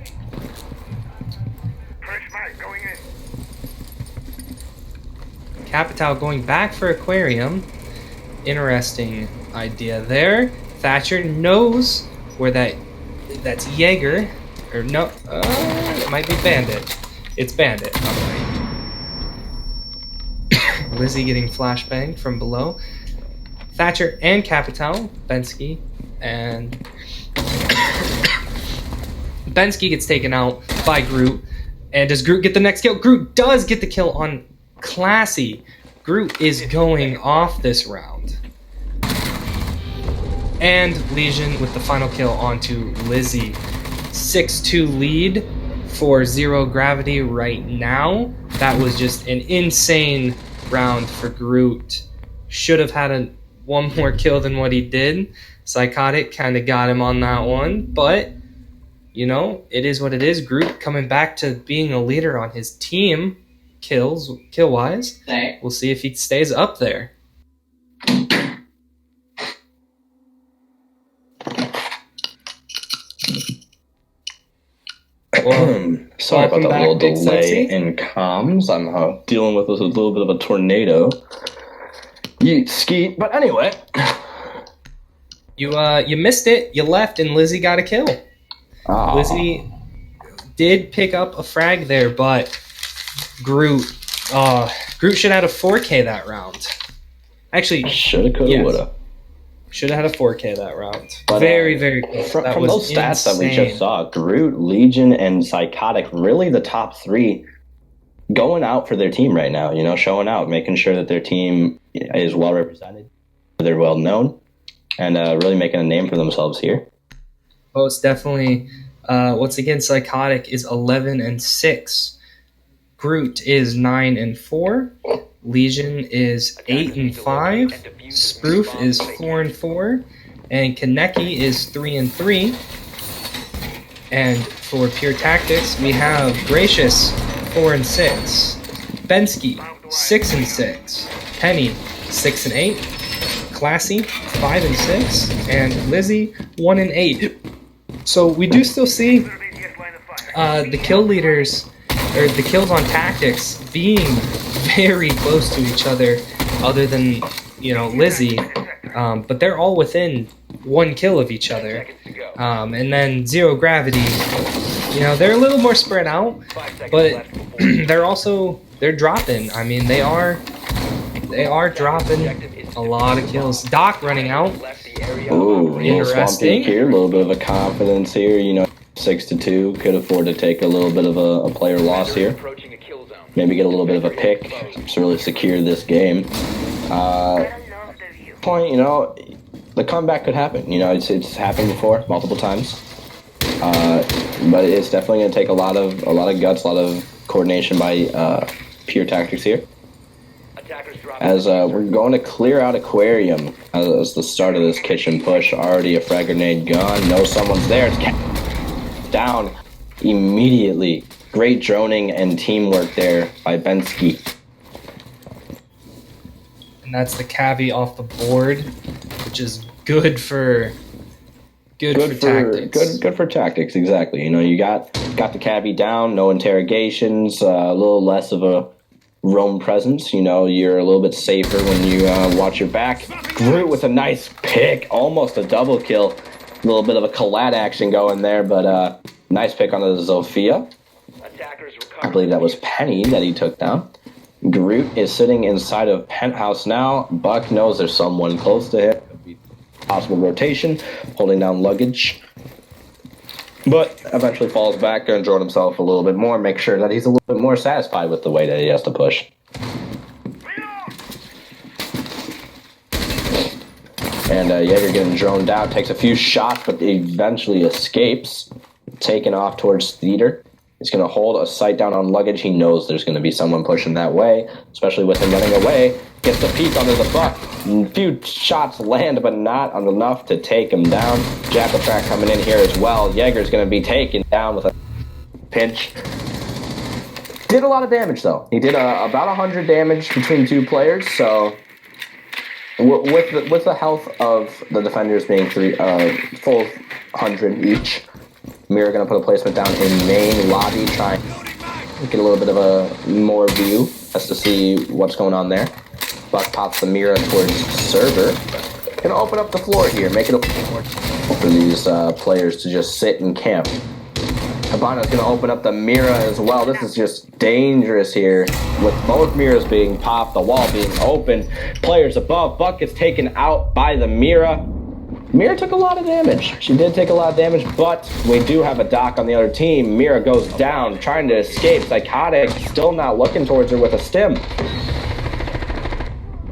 Capital going back for aquarium. Interesting idea there. Thatcher knows where that's Jaeger. Or no, it might be Bandit. It's Bandit. Alright. Lizzie getting flashbanged from below. Thatcher and Capital. Bensky. And Bensky gets taken out by Groot. And does Groot get the next kill? Groot does get the kill on Classy. Groot is going off this round. And Legion with the final kill onto Lizzie. 6-2 lead for Zero Gravity right now. That was just an insane round for Groot. Should have had one more kill than what he did. Psychotic kind of got him on that one, but you know, it is what it is. Groot coming back to being a leader on his team, kill-wise. We'll see if he stays up there. Sorry about that little delay in comms. I'm dealing with a little bit of a tornado. Yeet skeet. But anyway, you missed it. You left, and Lizzie got a kill. Oh. Lizzie did pick up a frag there, but Groot should have had a 4K that round. Actually, shoulda, coulda, woulda. Should have had a 4K that round. But, very close. From those stats that we just saw, Groot, Legion, and Psychotic, really the top three going out for their team right now, you know, showing out, making sure that their team is well represented, they're well known, and really making a name for themselves here. Most definitely. Once again, Psychotic is 11-6. Groot is 9-4. Legion is 8-5. Sproof is 4-4. And Kaneki is 3-3. And for Pure Tactics, we have Gracious 4 and 6, Bensky 6 and 6, Penny 6 and 8, Classy 5 and 6, and Lizzie 1 and 8. So we do still see the kill leaders, or the kills on Tactics, being very close to each other than, Lizzie. But they're all within 1 kill of each other. And then Zero Gravity, they're a little more spread out, but they're dropping. I mean, they are dropping a lot of kills. Doc running out. Ooh, interesting. Here, a little bit of a confidence here. 6-2, could afford to take a little bit of a player loss here. Maybe get a little bit of a pick to really secure this game. Point, the comeback could happen. It's happened before, multiple times. But it's definitely going to take a lot of guts, a lot of coordination by Pure Tactics here. As we're going to clear out Aquarium as the start of this kitchen push. Already a frag grenade gone. Know someone's there. It's down immediately. Great droning and teamwork there by Bensky. And that's the Cavi off the board, which is good for Tactics. Good for Tactics, exactly. You got the Cavi down, no interrogations, a little less of a roam presence. You're a little bit safer when you watch your back. Groot with a nice pick, almost a double kill. A little bit of a collab action going there, but nice pick on the Zofia. I believe that was Penny that he took down. Groot is sitting inside of Penthouse now. Buck knows there's someone close to him. Possible rotation, holding down luggage. But eventually falls back, going to drone himself a little bit more, make sure that he's a little bit more satisfied with the way that he has to push. And Jaeger getting droned out, takes a few shots, but eventually escapes. Taken off towards Theater. He's going to hold a sight down on luggage. He knows there's going to be someone pushing that way, especially with him running away. Gets the peek onto the Buck. A few shots land, but not enough to take him down. Jackal Track coming in here as well. Jaeger's going to be taken down with a pinch. Did a lot of damage, though. He did about 100 damage between 2 players, so with the health of the defenders being full 100 each, Mira going to put a placement down in main lobby, trying to get a little bit of a more view as to see what's going on there. Buck pops the Mira towards server. Going to open up the floor here, make it a for these players to just sit and camp. Habana's going to open up the Mira as well. This is just dangerous here with both Miras being popped, the wall being open. Players above. Buck gets taken out by the Mira. Mira took a lot of damage. She did take a lot of damage, but we do have a Doc on the other team. Mira goes down, trying to escape. Psychotic still not looking towards her with a stim.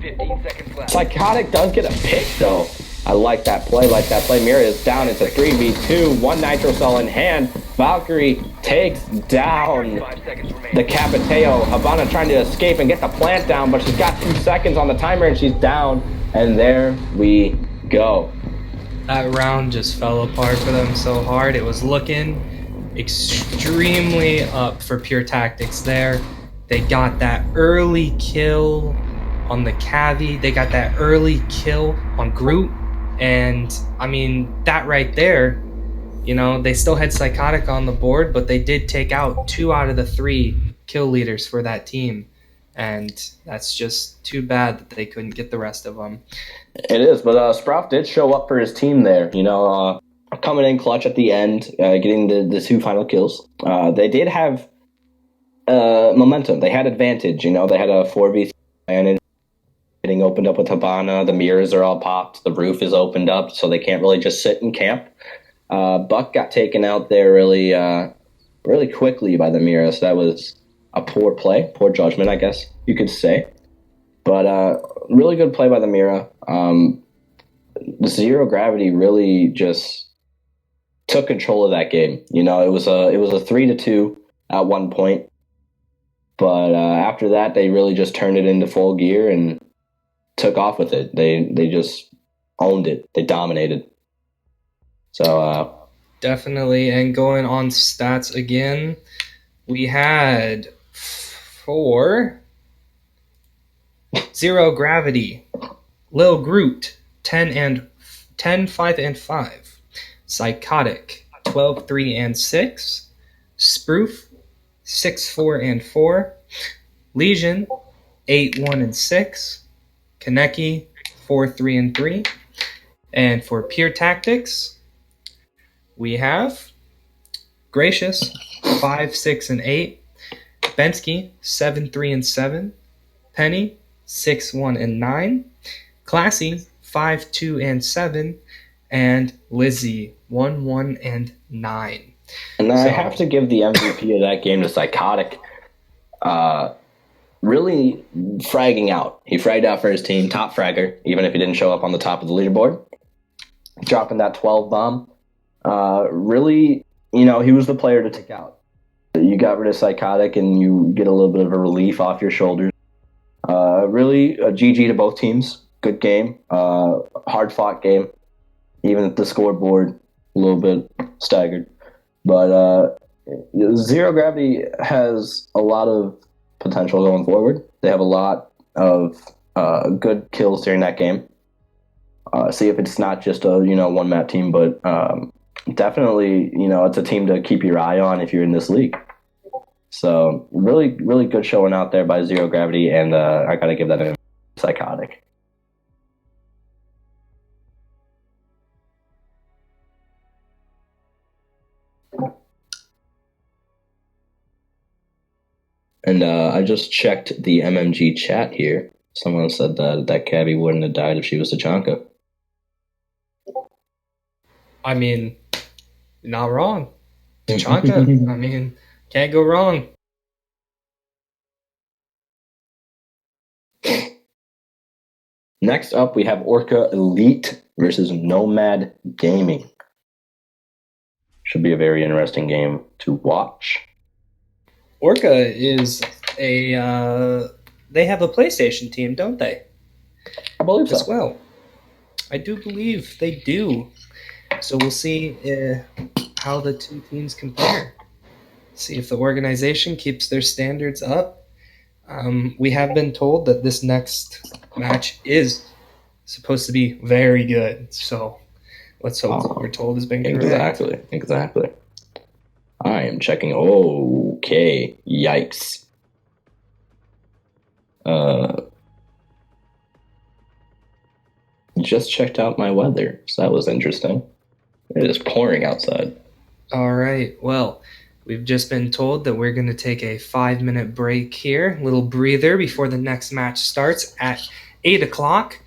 15 seconds left. Psychotic does get a pick, though. I like that play, Mira is down. It's a 3v2, 1 Nitro Cell in hand. Valkyrie takes down the Capiteo. Habana trying to escape and get the plant down, but she's got 2 seconds on the timer and she's down. And there we go. That round just fell apart for them so hard. It was looking extremely up for Pure Tactics there. They got that early kill on the Cavi. They got that early kill on Groot. And, I mean, that right there, they still had Psychotic on the board, but they did take out 2 out of the 3 kill leaders for that team. And that's just too bad that they couldn't get the rest of them. It is, but Sprout did show up for his team there, coming in clutch at the end, getting the 2 final kills. They did have momentum. They had advantage, they had a 4v3 advantage. Getting opened up with Habana, the mirrors are all popped, the roof is opened up, so they can't really just sit and camp. Buck got taken out there really quickly by the Mira, so that was a poor play, poor judgment, I guess you could say. But really good play by the Mira. The Zero Gravity really just took control of that game. It was a 3-2 at one point, but after that they really just turned it into full gear and took off with it. They just owned it. They dominated. So definitely. And going on stats again, we had for Zero Gravity, Lil Groot, 10, 5 and 5. Psychotic, 12, 3 and 6. Sproof, 6, 4 and 4. Legion, 8, 1 and 6. Kaneki, 4, 3 and 3. And for Pure Tactics, we have Gracious, 5, 6 and 8. Bensky, 7, 3 and 7. Penny, 6, 1 and 9. Classy, 5, 2 and 7. And Lizzie, 1, 1 and 9. And I have to give the MVP of that game to Psychotic. Really fragging out. He fragged out for his team, top fragger, even if he didn't show up on the top of the leaderboard. Dropping that 12 bomb. Really, he was the player to take out. You got rid of Psychotic and you get a little bit of a relief off your shoulders. Really, a GG to both teams. Good game. Hard fought game. Even at the scoreboard, a little bit staggered. But Zero Gravity has a lot of potential going forward. They have a lot of good kills during that game. See if it's not just a one map team, but definitely it's a team to keep your eye on if you're in this league. So really, really good showing out there by Zero Gravity, and I gotta give that a Psychotic. And I just checked the MMG chat here. Someone said that Cabby wouldn't have died if she was Tachanka. I mean, not wrong. Tachanka, I mean, can't go wrong. Next up, we have ORCA Elite versus Nomad Gaming. Should be a very interesting game to watch. ORCA is they have a PlayStation team, don't they? I believe so. As well. I do believe they do. So we'll see how the two teams compare. See if the organization keeps their standards up. We have been told that this next match is supposed to be very good. So let's hope what we're told has been correct. Exactly. I am checking. Okay. Yikes. Just checked out my weather, so that was interesting. It is pouring outside. All right. Well, we've just been told that we're going to take a 5-minute break here, little breather before the next match starts at 8 o'clock.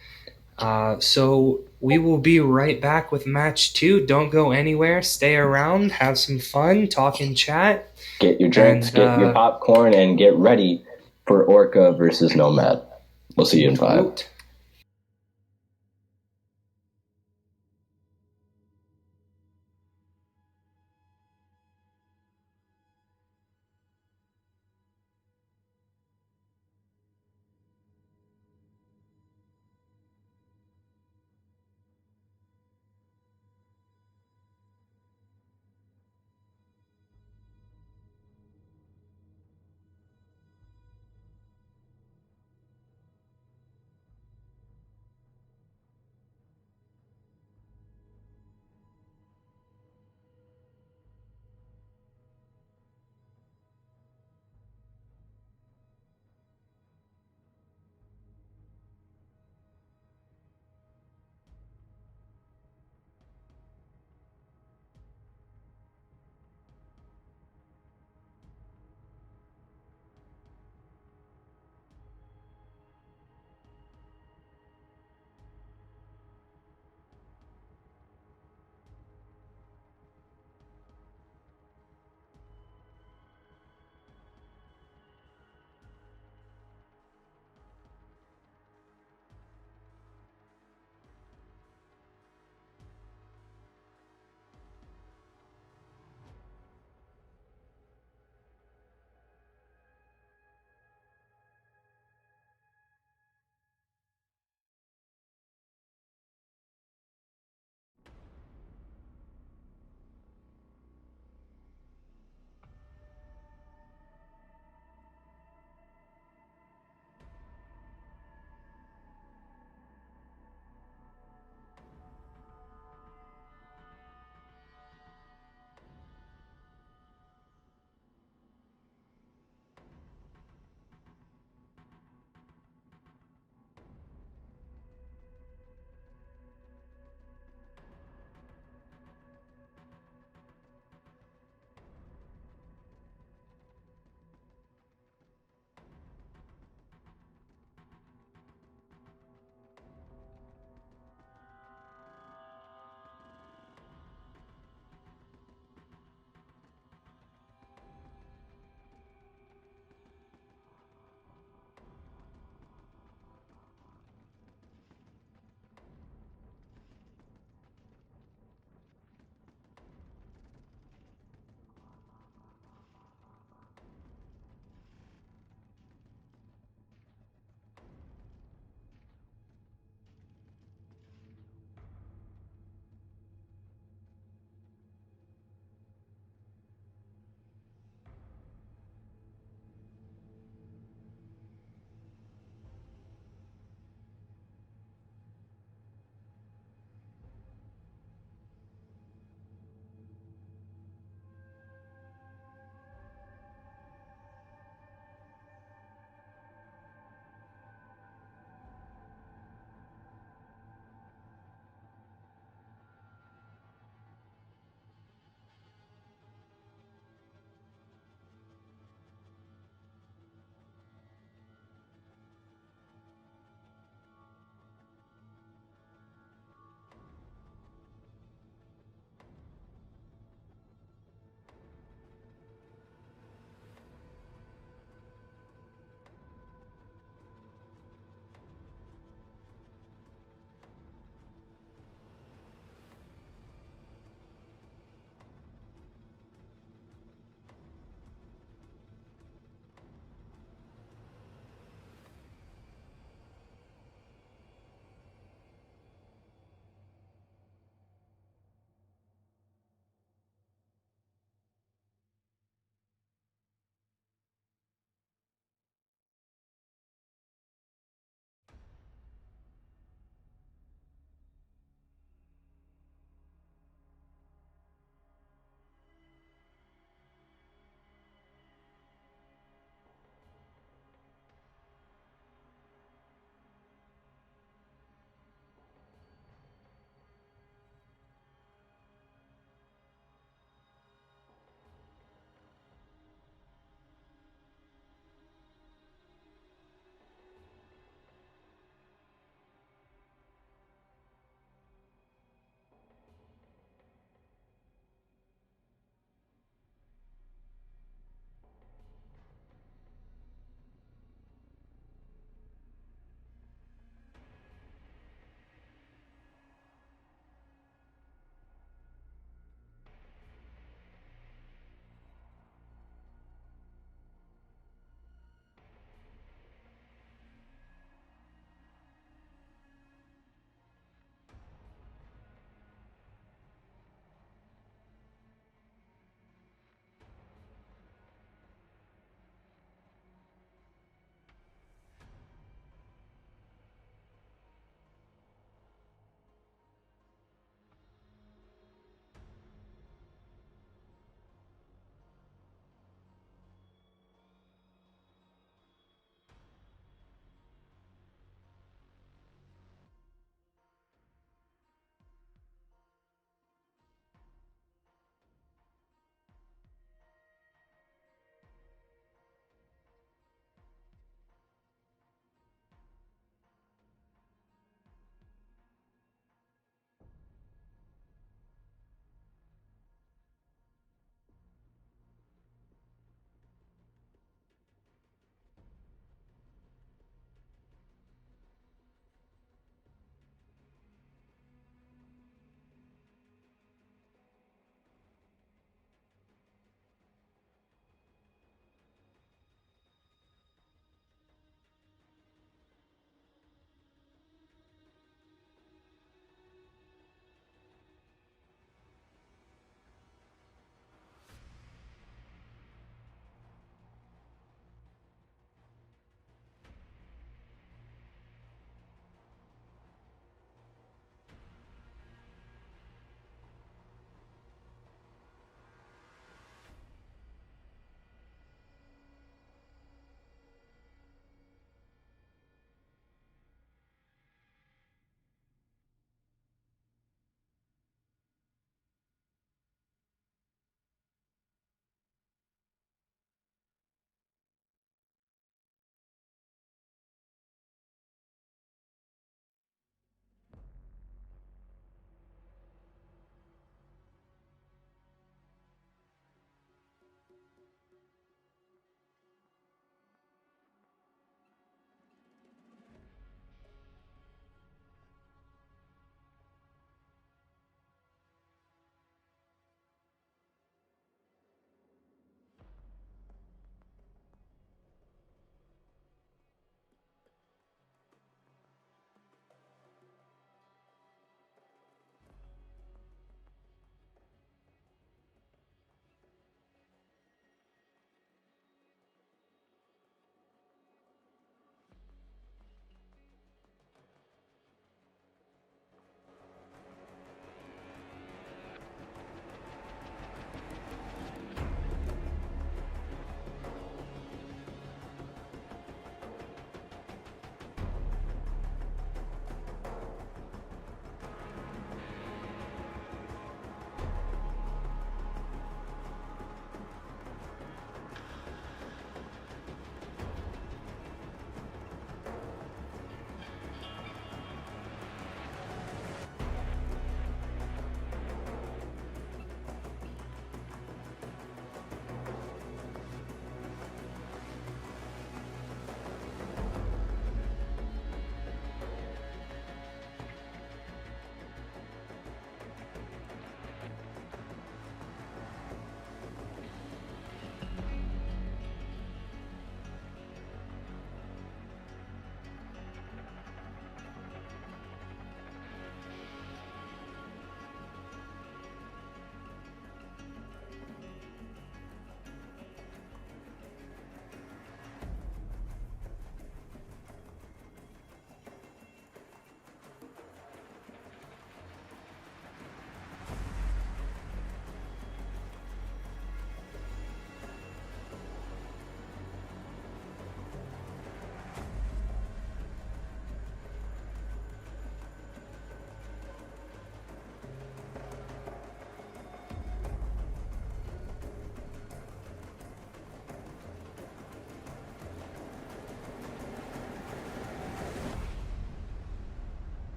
So we will be right back with match 2. Don't go anywhere. Stay around, have some fun, talk and chat. Get your drinks, get your popcorn, and get ready for ORCA versus Nomad. We'll see you in 5.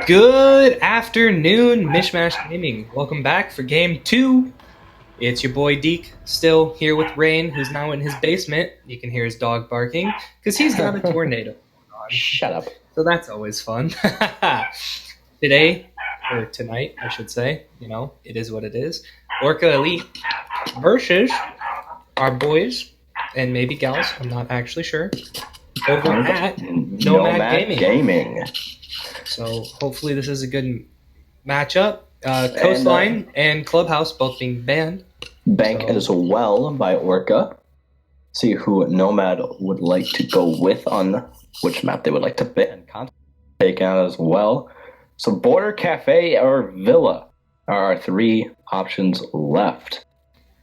Good afternoon, Mishmash Gaming. Welcome back for game 2. It's your boy Deke, still here with Rain, who's now in his basement. You can hear his dog barking, because he's got a tornado going on. Shut up. So that's always fun. Today, or tonight, I should say, you know, it is what it is. ORCA Elite versus our boys, and maybe gals, I'm not actually sure, over at NOMAD Gaming. So hopefully this is a good matchup. Coastline and Clubhouse both being banned. Bank as well by ORCA. See who Nomad would like to go with on which map they would like to ban. Take out as well. So Border, Cafe, or Villa are our 3 options left.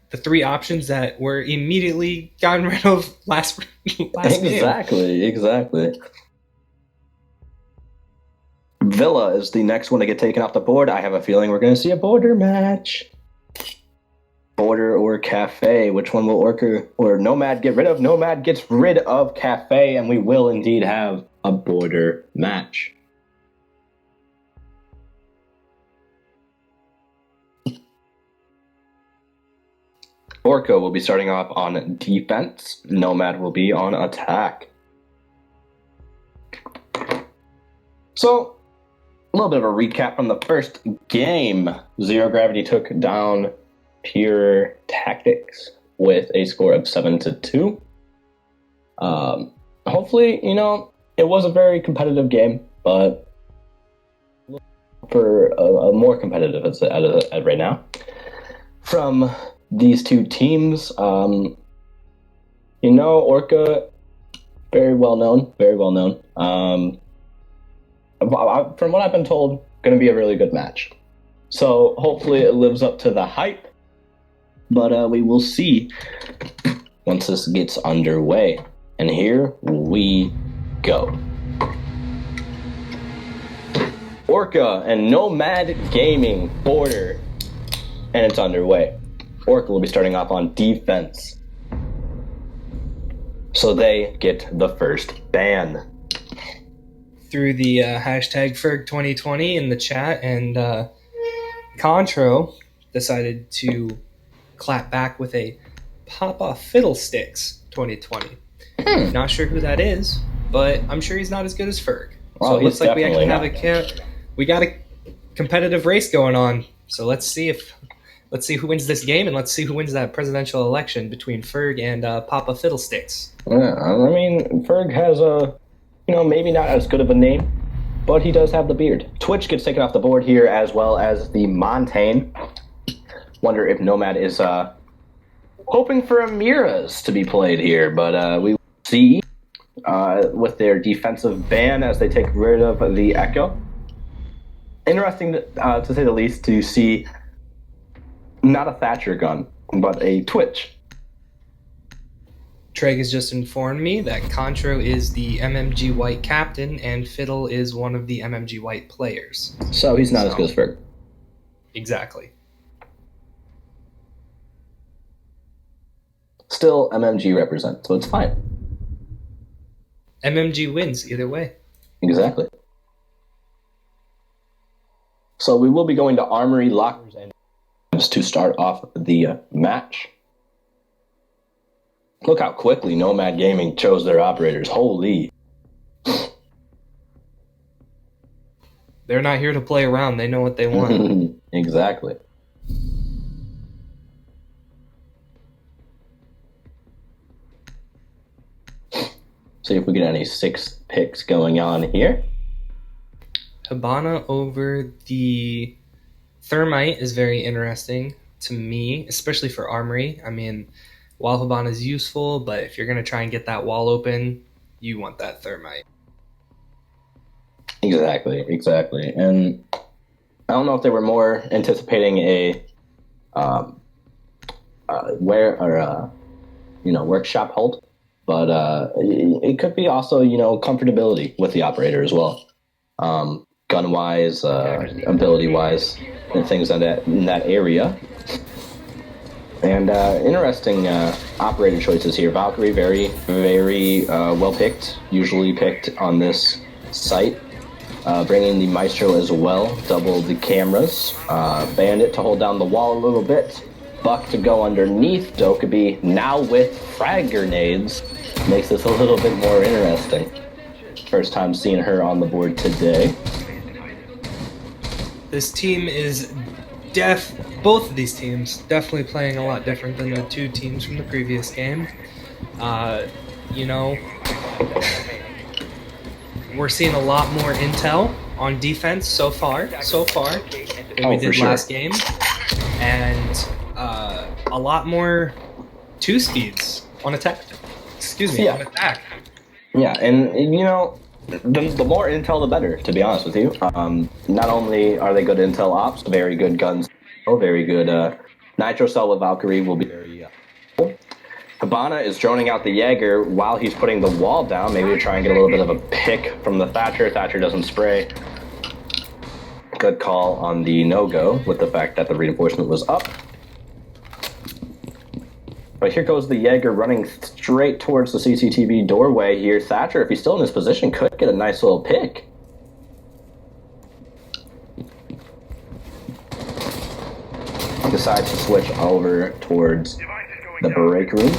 The 3 options that were immediately gotten rid of last game. Exactly. Villa is the next one to get taken off the board. I have a feeling we're going to see a border match. Border or Cafe, which one will ORCA or Nomad get rid of? Nomad gets rid of Cafe, and we will indeed have a border match. ORCA will be starting off on defense. Nomad will be on attack. So, a little bit of a recap from the first game. Zero Gravity took down Pure Tactics with a score of 7-2. Hopefully, you know, it was a very competitive game, but for a more competitive at right now. From these 2 teams, you know, ORCA, very well known. From what I've been told, going to be a really good match. So hopefully it lives up to the hype, but we will see once this gets underway. And here we go. ORCA and Nomad Gaming border, and it's underway. ORCA will be starting off on defense, so they get the first ban. Through the hashtag Ferg2020 in the chat, and Contro decided to clap back with a Papa Fiddlesticks 2020. Not sure who that is, but I'm sure he's not as good as Ferg. Well, so it looks like we actually have we got a competitive race going on. So let's see who wins this game, and let's see who wins that presidential election between Ferg and Papa Fiddlesticks. Yeah, I mean, Ferg has a, you know, maybe not as good of a name, but he does have the beard. Twitch gets taken off the board here, as well as the Montaigne. Wonder if Nomad is hoping for a Miras to be played here, but we will see with their defensive ban as they take rid of the Echo. Interesting, to say the least, to see not a Thatcher gun, but a Twitch. Treg has just informed me that Contro is the MMG White captain and Fiddle is one of the MMG White players. So he's not as good as Ferg. Exactly. Still, MMG represents, so it's fine. MMG wins either way. Exactly. So we will be going to Armory, Lockers, and to start off the match. Look how quickly Nomad Gaming chose their operators. Holy. They're not here to play around. They know what they want. Exactly. See if we get any 6 picks going on here. Hibana over the Thermite is very interesting to me, especially for Armory. I mean, while Hibana is useful, but if you're going to try and get that wall open, you want that Thermite. Exactly. And I don't know if they were more anticipating a workshop hold, but it could be also, you know, comfortability with the operator as well. Gun wise, ability wise, and things in that area. And interesting operator choices here. Valkyrie, very, very well picked. Usually picked on this site. bringing the Maestro as well. Double the cameras. Bandit to hold down the wall a little bit. Buck to go underneath. Dokkaebi now with frag grenades. Makes this a little bit more interesting. First time seeing her on the board today. This team is both of these teams definitely playing a lot different than the two teams from the previous game. You know, we're seeing a lot more intel on defense so far than we did last game, and a lot more two speeds on attack. On attack. Yeah, and you know, the more intel, the better, to be honest with you. Not only are they good intel ops, very good guns, very good nitro cell with Valkyrie will be very Hibana is droning out the Jaeger while he's putting the wall down, maybe to try and get a little bit of a pick from the Thatcher. Thatcher doesn't spray. Good call on the no-go with the fact that the reinforcement was up. But here goes the Jaeger running straight towards the CCTV doorway here. Thatcher, if he's still in his position, could get a nice little pick. Decides to switch over towards the break room.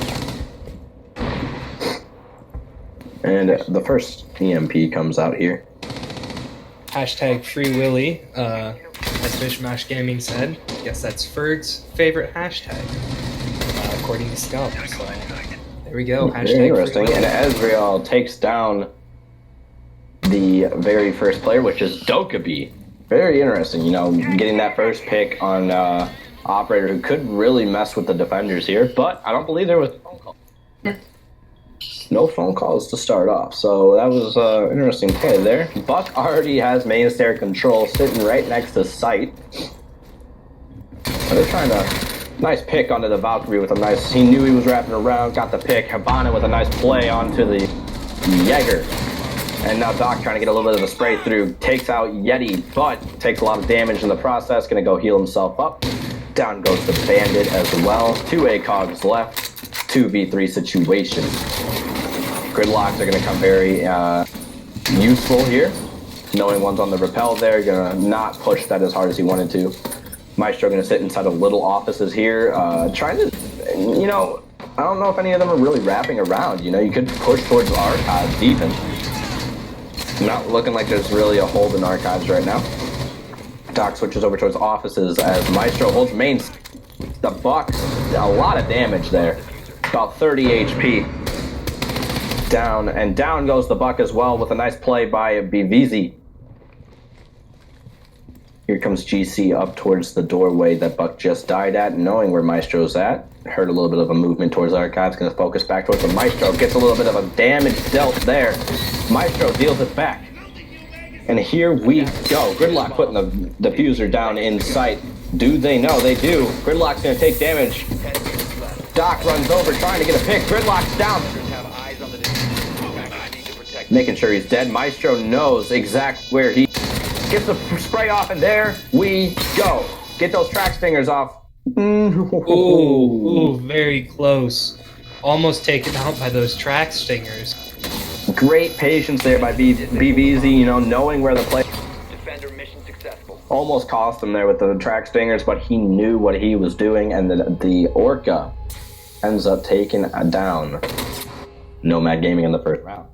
And the first EMP comes out here. Hashtag Free Willy, as Mishmash Gaming said. Guess that's Ferd's favorite hashtag, according to Scalp. So there we go. Hashtag very interesting. And Ezreal takes down the very first player, which is Dokkaebi. Very interesting, you know, getting that first pick on Operator, who could really mess with the defenders here, but I don't believe there was no phone calls to start off, so that was an interesting play there. Buck already has main stair control sitting right next to Sight. They're trying to nice pick onto the Valkyrie with a nice, he knew he was wrapping around, got the pick. Hibana with a nice play onto the Jaeger. And now Doc trying to get a little bit of a spray through, takes out Yeti, but takes a lot of damage in the process, gonna go heal himself up. Down goes the Bandit as well. 2 ACOGs left. 2v3 situation. Gridlocks are going to come very useful here. Knowing one's on the rappel there, going to not push that as hard as he wanted to. Maestro going to sit inside of little offices here. Trying to, you know, I don't know if any of them are really wrapping around. You know, you could push towards Archives even. Not looking like there's really a hold in Archives right now. Doc switches over towards offices as Maestro holds main. The Buck, a lot of damage there. About 30 HP. Down, and down goes the Buck as well with a nice play by BVZ. Here comes GC up towards the doorway that Buck just died at, knowing where Maestro's at. Heard a little bit of a movement towards Archives, going to focus back towards the Maestro. Gets a little bit of a damage dealt there. Maestro deals it back. And here we go. Gridlock putting the diffuser down in sight. Do they know? They do. Gridlock's going to take damage. Doc runs over trying to get a pick. Gridlock's down. Making sure he's dead. Maestro knows exactly where he gets the spray off, and there we go. Get those track stingers off. Ooh, very close. Almost taken out by those track stingers. Great patience there by BBZ, you know, knowing where the play. Defender mission successful. Almost cost him there with the track stingers, but he knew what he was doing, and the ORCA ends up taking down Nomad Gaming in the first round.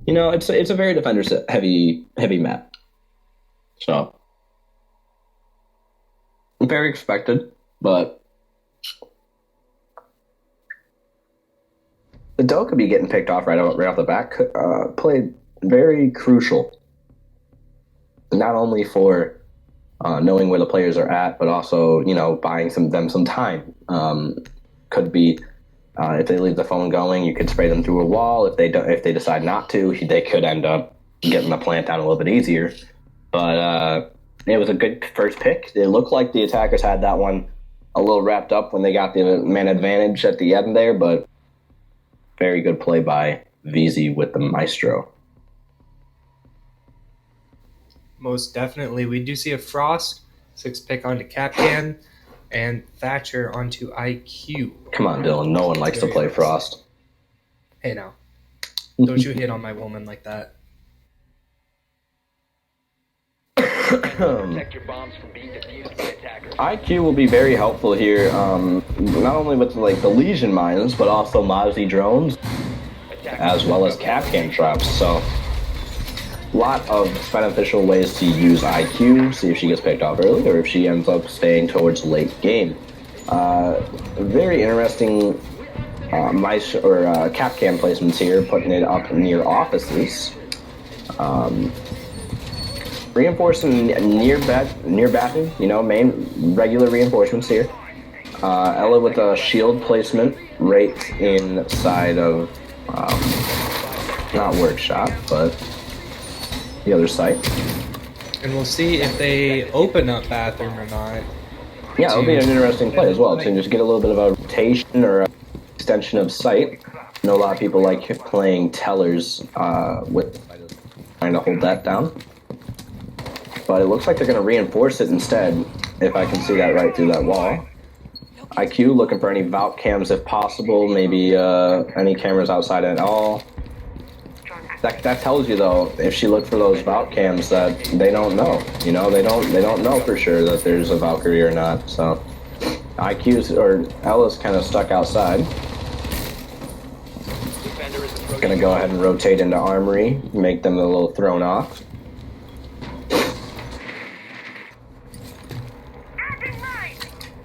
You know, it's a very defender heavy map. So very expected, but the Dokkaebi getting picked off right off the bat played very crucial. Not only for knowing where the players are at, but also, you know, buying them some time. Could be if they leave the phone going, you could spray them through a wall. If they decide not to, they could end up getting the plant down a little bit easier. But it was a good first pick. It looked like the attackers had that one a little wrapped up when they got the man advantage at the end there, but very good play by VZ with the Maestro. Most definitely. We do see a Frost, 6 pick onto Capcan, and Thatcher onto IQ. Come on, Dylan. No one likes to play Frost. Hey now. Don't you hit on my woman like that. Protect your bombs from being defused by attackers. IQ will be very helpful here, not only with like the Legion mines, but also Mozzie drones, as well as Capcan traps. So, a lot of beneficial ways to use IQ, see if she gets picked off early or if she ends up staying towards late game. Very interesting mice or Capcan placements here, putting it up near offices. Reinforcing near bathroom, main regular reinforcements here. Ella with a shield placement right inside of, not workshop, but the other site. And we'll see if they open up bathroom or not. Yeah, it'll be an interesting play as well, to just get a little bit of a rotation or a extension of sight. I know a lot of people like playing tellers with trying to hold that down. But it looks like they're going to reinforce it instead, if I can see that right through that wall. IQ looking for any vault cams if possible, maybe any cameras outside at all. That tells you though, if she looked for those vault cams, that they don't know. They don't know for sure that there's a Valkyrie or not. So IQ's or Ella's kind of stuck outside. Gonna go ahead and rotate into Armory, make them a little thrown off.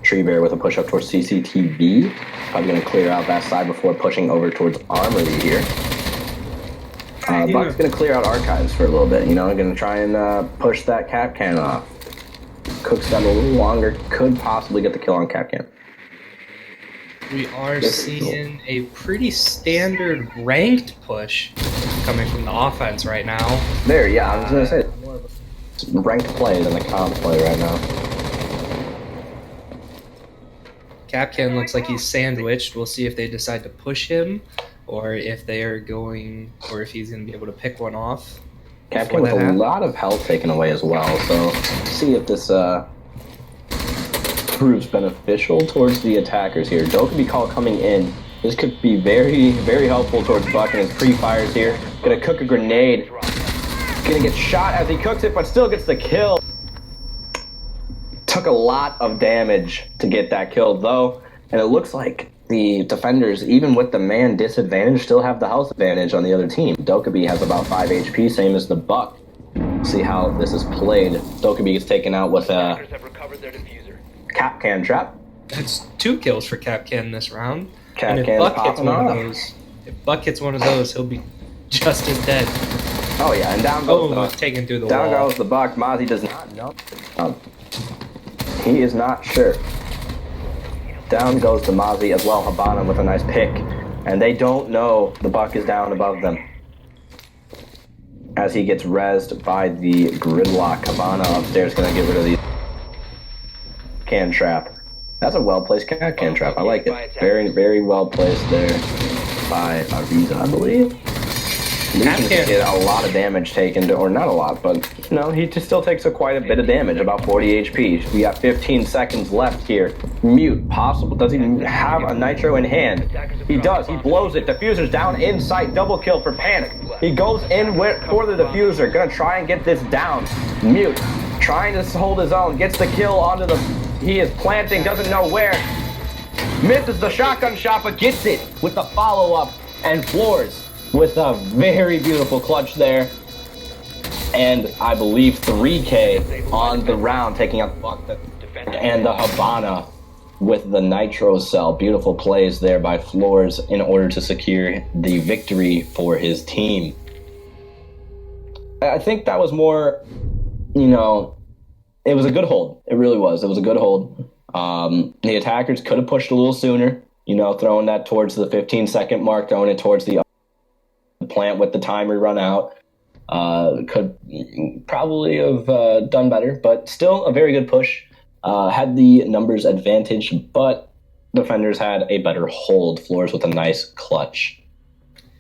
Tree Bear with a push up towards CCTV. Probably going to clear out that side before pushing over towards Armory here. Buck's going to clear out Archives for a little bit, going to try and push that Capcan off. Cooks that a little longer, could possibly get the kill on Capcan. We are seeing a pretty standard ranked push coming from the offense right now. There, yeah, I was going to say, more of a ranked play than a comp play right now. Capcan looks like he's sandwiched. We'll see if they decide to push him, or if they are going, or if he's going to be able to pick one off. Capcan with a lot of health taken away as well, so see if this proves beneficial towards the attackers here. Dokkaebi call coming in. This could be very, very helpful towards Buck and his pre-fires here. Gonna cook a grenade. Gonna get shot as he cooks it, but still gets the kill. Took a lot of damage to get that kill though, and it looks like the defenders, even with the man disadvantage, still have the health advantage on the other team. Dokkaebi has about 5 HP, same as the Buck. See how this is played. Dokkaebi gets taken out with a Capcan trap. That's 2 kills for Capcan this round. Capcan and if Buck hits popping one off. of those, he'll be just as dead. Oh yeah, and down goes taken through the down wall. goes the Buck. Mozzie does not know. He is not sure. Down goes the Mozzie as well. Habana with a nice pick. And they don't know the Buck is down above them. As he gets rezzed by the Gridlock. Habana upstairs going to get rid of the can trap. That's a well-placed can trap. I like it. Very, very well placed there by Ariza, I believe. Legion's get a lot of damage taken, or not a lot, but he just still takes quite a bit of damage, about 40 HP. We got 15 seconds left here. Mute, possible. Does he have a nitro in hand? He does. He blows it. Diffuser's down in sight. Double kill for Panic. He goes in for the diffuser. Gonna try and get this down. Mute, trying to hold his own. Gets the kill onto the... He is planting, doesn't know where. Misses the shotgun shot, but gets it with the follow-up. And Floors with a very beautiful clutch there. And I believe 3K on the round, taking out the Buck and the Habana with the Nitro Cell. Beautiful plays there by Floors in order to secure the victory for his team. I think that was more, it was a good hold. It really was. It was a good hold. The attackers could have pushed a little sooner, throwing that towards the 15-second mark, throwing it towards the plant with the timer run out. Could probably have done better, but still a very good push. Had the numbers advantage, but defenders had a better hold. Floors with a nice clutch.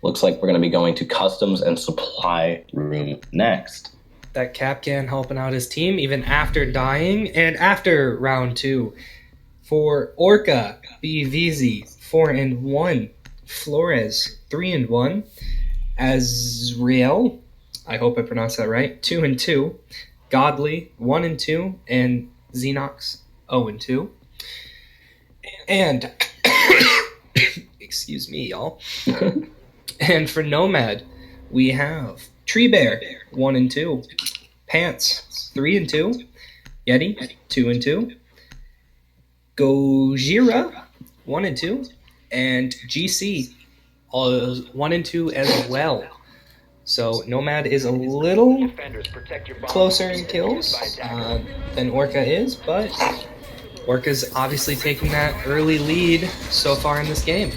Looks like we're going to be going to customs and supply room next. That Capcan helping out his team even after dying and after round 2. For Orca, BVZ 4-1, Flores 3-1, Azriel, I hope I pronounced that right, 2-2, Godly 1 and 2, and Xenox 0 and 2. And excuse me, y'all. And for Nomad, we have Tree Bear 1 and 2, Pants 3 and 2, Yeti 2 and 2, Gojira 1 and 2, and GC 1 and 2 as well. So Nomad is a little Defenders, protect your bombs closer from in being kills defused by attackers. than ORCA is, but ORCA's obviously taking that early lead so far in this game.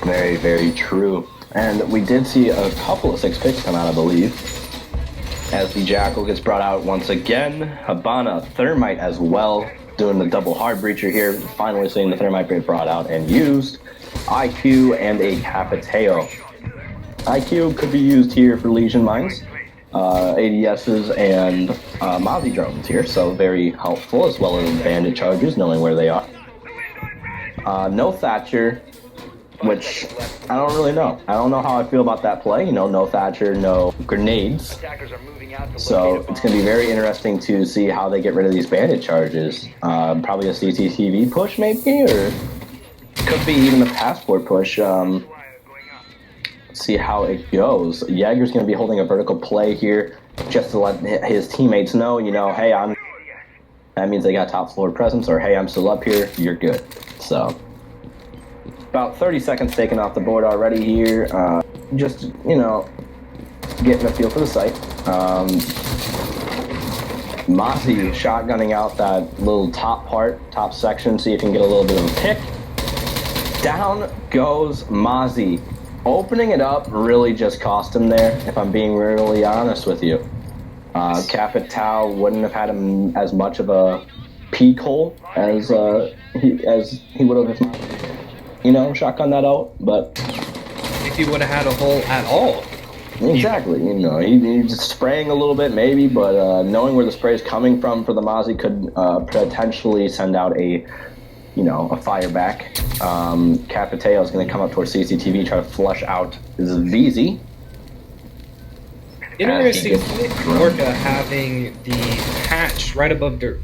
Very, very true. And we did see a couple of 6 picks come out, I believe. As the Jackal gets brought out once again. Habana, Thermite as well, doing the double hard breacher here. Finally seeing the Thermite get brought out and used. IQ and a Capiteo. IQ could be used here for Legion Mines, ADSs, and Mozzie drones here, so very helpful, as well as bandit charges, knowing where they are. No Thatcher, which I don't really know. I don't know how I feel about that play. You know, no Thatcher, no grenades. Attackers are moving out to So locate a it's going to be very interesting to see how they get rid of these bandit charges. Probably a CCTV push, maybe, or could be even a passport push. See how it goes. Jaeger's going to be holding a vertical play here just to let his teammates know, you know, hey, that means they got top floor presence, or hey, I'm still up here, you're good. So about 30 seconds taken off the board already here. Just, you know, getting a feel for the site. Mozzie shotgunning out that little top section, see if you can get a little bit of a pick. Down goes Mozzie. Opening it up really just cost him there, if I'm being really honest with you. Capitao wouldn't have had him as much of a peek hole as he would have if, you know, shotgun that out, but If he would have had a hole at all. exactly, you know, he's spraying a little bit maybe, but knowing where the spray is coming from for the Mozzie could potentially send out a, you know, a fire back. Capiteo is going to come up towards CCTV, try to flush out his VZ. Interesting ORCA having the hatch right above their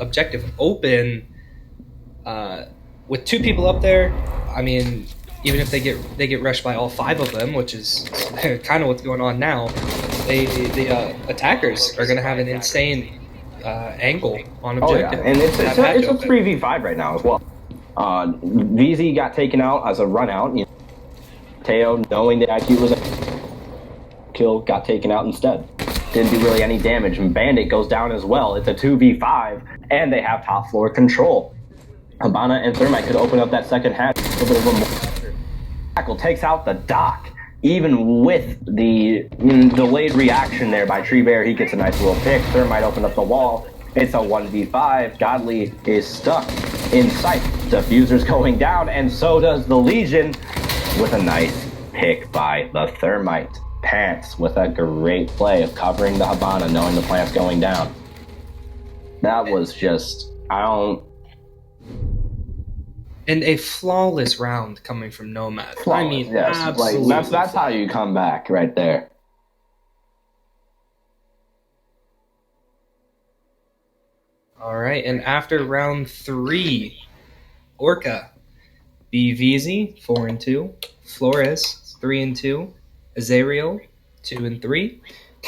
objective open with 2 people up there. I mean, even if they get rushed by all 5 of them, which is kind of what's going on now, the attackers are going to have an insane angle on objective. Oh yeah, and it's a 3v5 right now as well. VZ got taken out as a run out. You know, Teo, knowing that IQ was a kill, got taken out instead. Didn't do really any damage, and Bandit goes down as well. It's a 2v5, and they have top floor control. Habana and Thermite could open up that second hatch. A little bit of a more. Jackal takes out the dock. Even with the delayed reaction there by Tree Bear, he gets a nice little pick. Thermite opened up the wall. It's a 1v5. Godly is stuck in sight. Diffuser's going down, and so does the Legion with a nice pick by the Thermite. Pants with a great play of covering the Habana, knowing the plant's going down. That was just, And a flawless round coming from Nomad. flawless, I mean, yes. absolutely. Like, that's how you come back right there. All right, and after round 3, ORCA, BVZ 4 and 2, Flores 3 and 2, Azariel 2 and 3,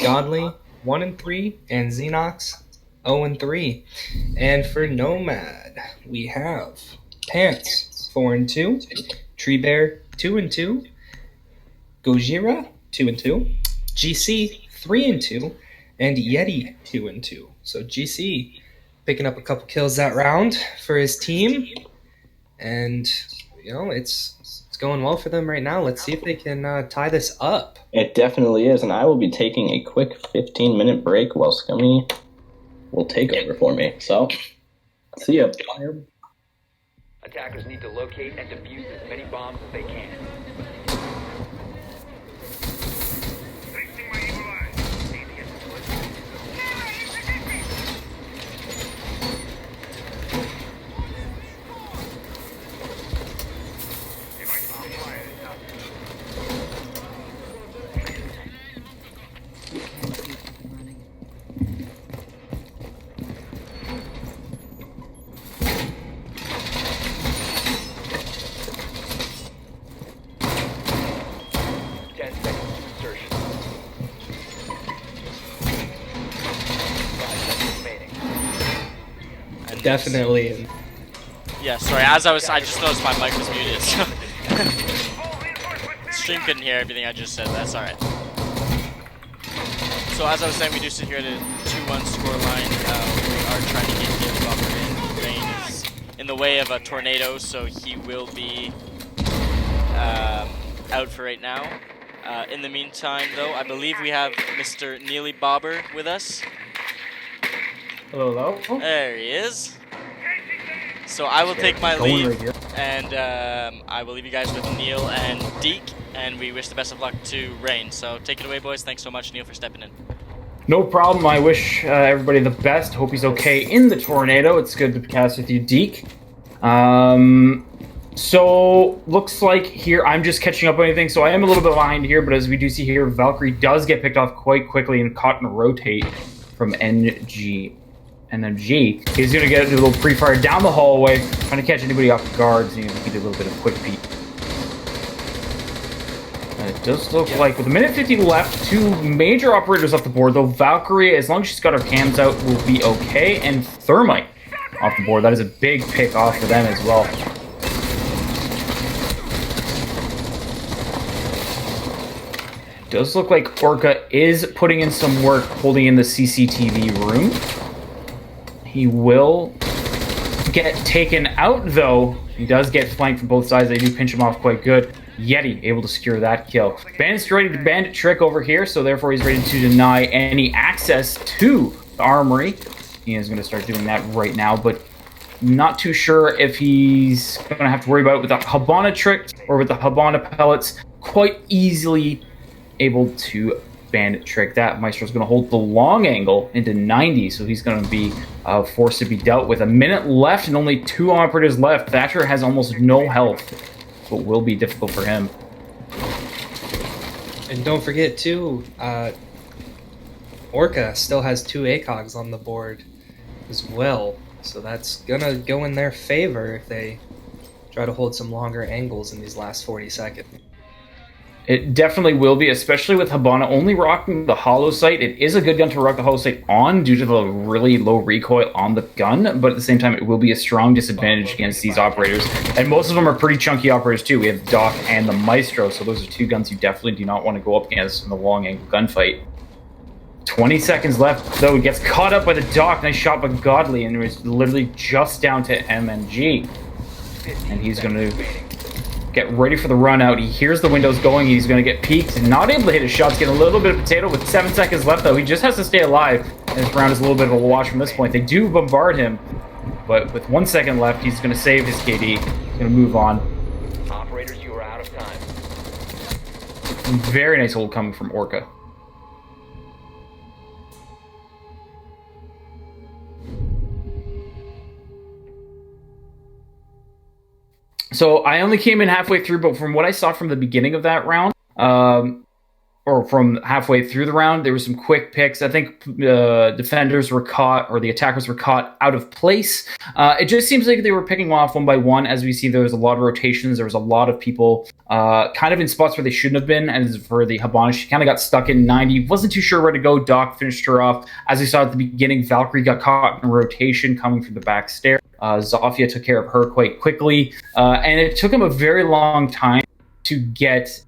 Godly 1 and 3, and Xenox 0 and 3. And for Nomad, we have Pants 4 and 2, Tree Bear 2 and 2, Gojira 2 and 2, GC 3 and 2, and Yeti 2 and 2. So GC picking up a couple kills that round for his team, and you know it's going well for them right now. Let's see if they can tie this up. It definitely is, and I will be taking a quick 15-minute break while Scummy will take over for me. So, see ya. Attackers need to locate and defuse as many bombs as they can. definitely in. Yeah, sorry. I just noticed my mic was muted. So stream couldn't hear everything I just said. That's all right. So as I was saying, we do sit here at a 2-1 scoreline. We are trying to get Neil Bobber in. Rain is in the way of a tornado, so he will be out for right now. In the meantime, though, I believe we have Mr. Neely Bobber with us. Hello, hello. There he is. So I will take my leave, and I will leave you guys with Neil and Deke, and we wish the best of luck to Rain. So take it away, boys. Thanks so much, Neil, for stepping in. No problem. I wish everybody the best. Hope he's okay in the tornado. It's good to cast with you, Deke. So looks like here I'm just catching up on anything. So I am a little bit behind here, but as we do see here, Valkyrie does get picked off quite quickly and caught in a rotate from NMG. He's going to get a little pre-fire down the hallway, trying to catch anybody off guard, so he can do a little bit of quick peek. And it does look like, with a minute 50 left, 2 major operators off the board, though Valkyrie, as long as she's got her cams out, will be okay, and Thermite off the board. That is a big pick off for them as well. It does look like ORCA is putting in some work holding in the CCTV room. He will get taken out, though. He does get flanked from both sides. They do pinch him off quite good. Yeti able to secure that kill. Bandit's ready to bandit trick over here, so therefore he's ready to deny any access to the armory. He is going to start doing that right now, but not too sure if he's going to have to worry about it with the Habana trick or with the Habana pellets. Quite easily able to bandit trick that. Maestro's going to hold the long angle into 90, so he's going to be forced to be dealt with. A minute left and only 2 operatives left. Thatcher has almost no health, so it will be difficult for him. And don't forget, too, ORCA still has 2 ACOGs on the board as well, so that's going to go in their favor if they try to hold some longer angles in these last 40 seconds. It definitely will be, especially with Habana only rocking the hollow sight. It is a good gun to rock the hollow sight on due to the really low recoil on the gun, but at the same time, it will be a strong disadvantage against these operators. And most of them are pretty chunky operators too. We have Doc and the Maestro, so those are 2 guns you definitely do not want to go up against in the long angle gunfight. 20 seconds left, though. He gets caught up by the Doc. Nice shot by Godly, and it's literally just down to MMG. And he's going to get ready for the run out. He hears the windows going. He's going to get peeked. Not able to hit his shots. Get a little bit of potato with 7 seconds left, though. He just has to stay alive. And this round is a little bit of a wash from this point. They do bombard him, but with 1 second left, he's going to save his KD. He's going to move on. Operators, you are out of time. Very nice hold coming from ORCA. So I only came in halfway through, but from what I saw from the beginning of that round, or from halfway through the round, there were some quick picks. I think defenders were caught, or the attackers were caught out of place. It just seems like they were picking off one by one. As we see, there was a lot of rotations. There was a lot of people kind of in spots where they shouldn't have been. And for the Habana, she kind of got stuck in 90. Wasn't too sure where to go. Doc finished her off. As we saw at the beginning, Valkyrie got caught in a rotation coming from the back stair. Zofia took care of her quite quickly. And it took him a very long time to get...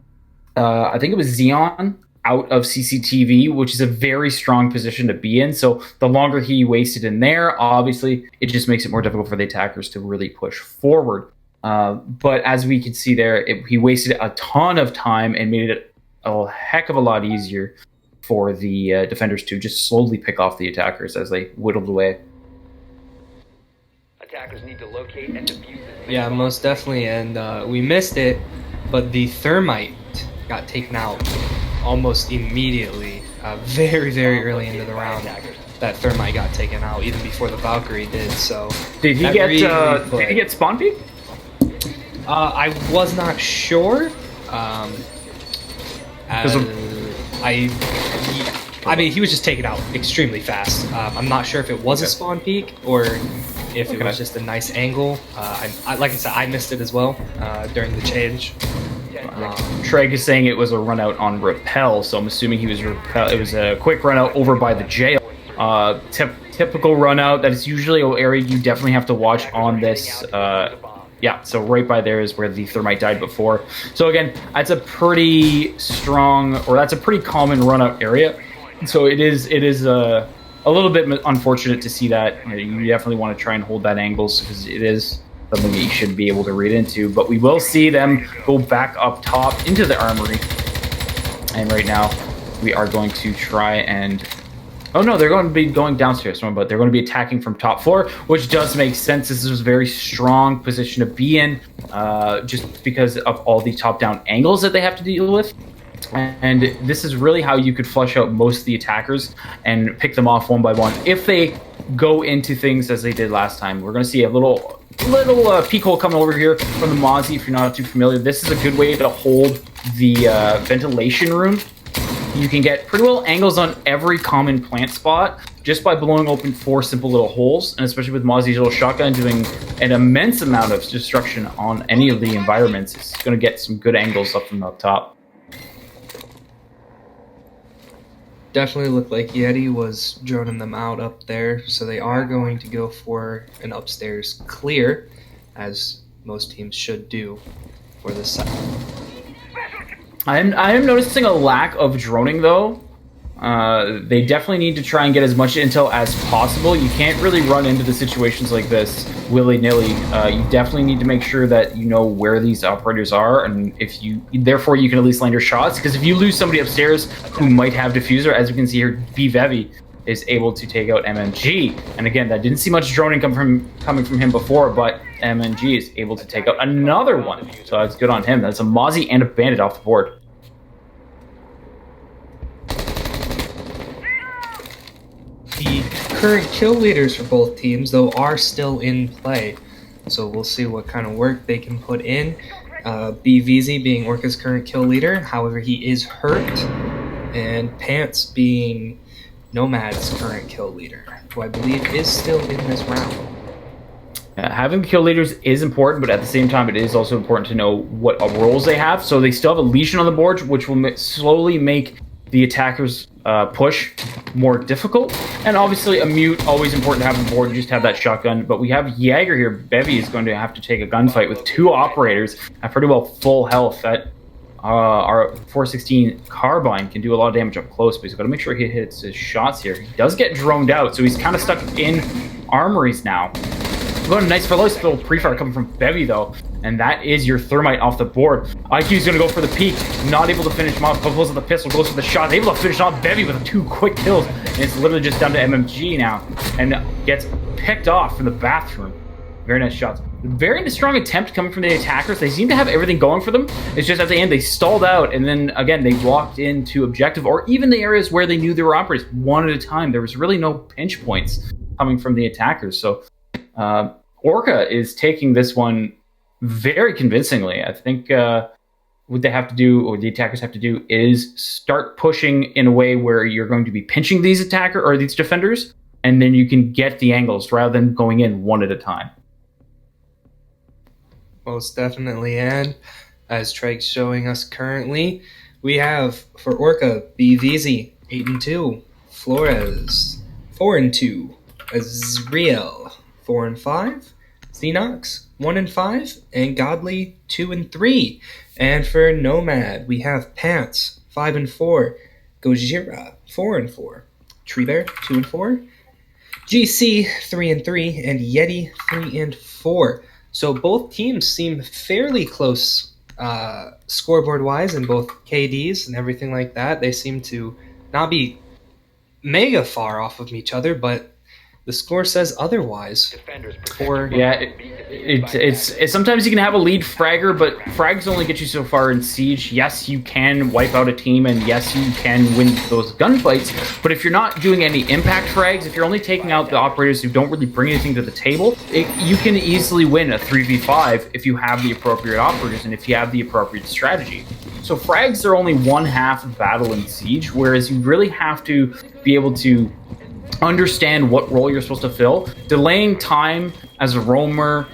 I think it was Xeon out of CCTV, which is a very strong position to be in. So the longer he wasted in there, obviously, it just makes it more difficult for the attackers to really push forward. But as we can see there, he wasted a ton of time and made it a heck of a lot easier for the defenders to just slowly pick off the attackers as they whittled away. Attackers need to locate and defuse this. Yeah, most definitely, and we missed it, but the Thermite got taken out almost immediately, very, very early into the round. That Thermite got taken out even before the Valkyrie did. So did he get spawn peek? I was not sure. I mean, he was just taken out extremely fast. I'm not sure if it was a spawn peek or if it was just a nice angle. Like I said, I missed it as well during the change. Treg is saying it was a run out on rappel, so I'm assuming he was rappel. It was a quick run out over by the jail. Typical run out. That is usually an area you definitely have to watch on this. Yeah, so right by there is where the thermite died before. So again, that's a pretty strong, or that's a pretty common run out area. So it is a little bit unfortunate to see that. You definitely want to try and hold that angles because it is something that you should be able to read into. But we will see them go back up top into the armory. And right now, we are going to try and... Oh no, they're going to be going downstairs, but they're going to be attacking from top floor, which does make sense. This is a very strong position to be in, just because of all the top-down angles that they have to deal with. And this is really how you could flush out most of the attackers and pick them off one by one. If they go into things as they did last time, we're going to see a little peek hole coming over here from the Mozzie. If you're not too familiar, this is a good way to hold the ventilation room. You can get pretty well angles on every common plant spot just by blowing open 4 simple little holes, and especially with Mozzie's little shotgun doing an immense amount of destruction on any of the environments, it's going to get some good angles up from up top. Definitely looked like Yeti was droning them out up there, so they are going to go for an upstairs clear, as most teams should do for this side. I am noticing a lack of droning, though. They definitely need to try and get as much intel as possible. You can't really run into the situations like this willy-nilly. You definitely need to make sure that you know where these operators are, and therefore you can at least land your shots. Because if you lose somebody upstairs who might have diffuser, as you can see here, Vevi is able to take out MMG. And again, that didn't see much droning coming from him before, but MMG is able to take out another one. So that's good on him. That's a Mozzie and a Bandit off the board. The current kill leaders for both teams, though, are still in play. So we'll see what kind of work they can put in. BVZ being Orca's current kill leader, however, he is hurt. And Pants being Nomad's current kill leader, who I believe is still in this round. Having kill leaders is important, but at the same time, it is also important to know what roles they have. So they still have a Legion on the board, which will slowly make the attackers' push more difficult. And obviously, a Mute, always important to have on board, just have that shotgun. But we have Jaeger here. Bevy is going to have to take a gunfight with 2 operators at pretty well full health. That our 416 carbine can do a lot of damage up close, but he's got to make sure he hits his shots here. He does get droned out, so he's kind of stuck in armories now. Got a nice little pre-fire coming from Bevy, though, and that is your thermite off the board. IQ's going to go for the peek, not able to finish him off. Pulls out the pistol, goes for the shot, able to finish off Bevy with 2 quick kills, and it's literally just down to MMG now, and gets picked off from the bathroom. Very nice shots. Very strong attempt coming from the attackers. They seem to have everything going for them. It's just at the end they stalled out, and then again they walked into objective, or even the areas where they knew there were operators one at a time. There was really no pinch points coming from the attackers. So Orca is taking this one very convincingly. I think what they have to do, or the attackers have to do, is start pushing in a way where you're going to be pinching these these defenders, and then you can get the angles rather than going in one at a time. Most definitely, and as Trike's showing us currently, we have for Orca BVZ 8-2, Flores 4-2, Azriel 4-5, Xenox 1-5, and Godly 2-3. And for Nomad, we have Pants 5-4, Gojira 4-4, Treebear 2-4, GC 3-3, and Yeti 3-4. So both teams seem fairly close scoreboard-wise in both KDs and everything like that. They seem to not be mega far off of each other, but the score says otherwise. It's sometimes you can have a lead fragger, but frags only get you so far in Siege. Yes, you can wipe out a team, and yes, you can win those gunfights, but if you're not doing any impact frags, if you're only taking out the operators who don't really bring anything to the table, you can easily win a 3v5 if you have the appropriate operators and if you have the appropriate strategy. So frags are only one half of battle in Siege, whereas you really have to be able to understand what role you're supposed to fill. Delaying time as a roamer,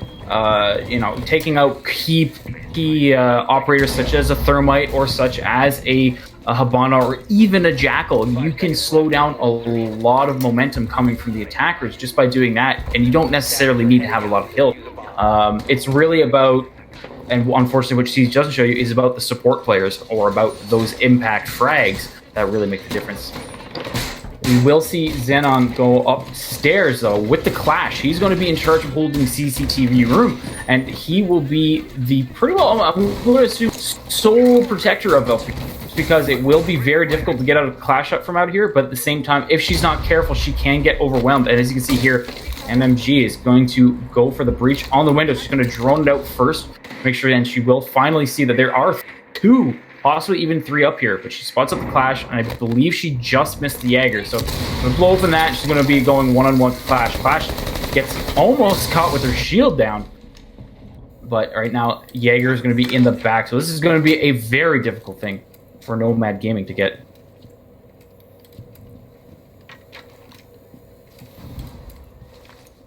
taking out key operators such as a thermite or such as a a Habana, or even a Jackal, you can slow down a lot of momentum coming from the attackers just by doing that, and you don't necessarily need to have a lot of kills. It's really about, and unfortunately what Siege doesn't show you, is about the support players, or about those impact frags that really make the difference. We will see Xenon go upstairs, though, with the Clash. He's going to be in charge of holding CCTV room, and he will be the, pretty well, I'm going to assume, sole protector of those, because it will be very difficult to get out of Clash up from out here, but at the same time, if she's not careful, she can get overwhelmed. And as you can see here, MMG is going to go for the breach on the window. She's going to drone it out first, make sure, and she will finally see that there are 2, possibly even 3 up here, but she spots up the Clash, and I believe she just missed the Jaeger. So to blow open that, she's going to be going one-on-one with Clash. Clash gets almost caught with her shield down, but right now Jaeger is going to be in the back, so this is going to be a very difficult thing for Nomad Gaming to get.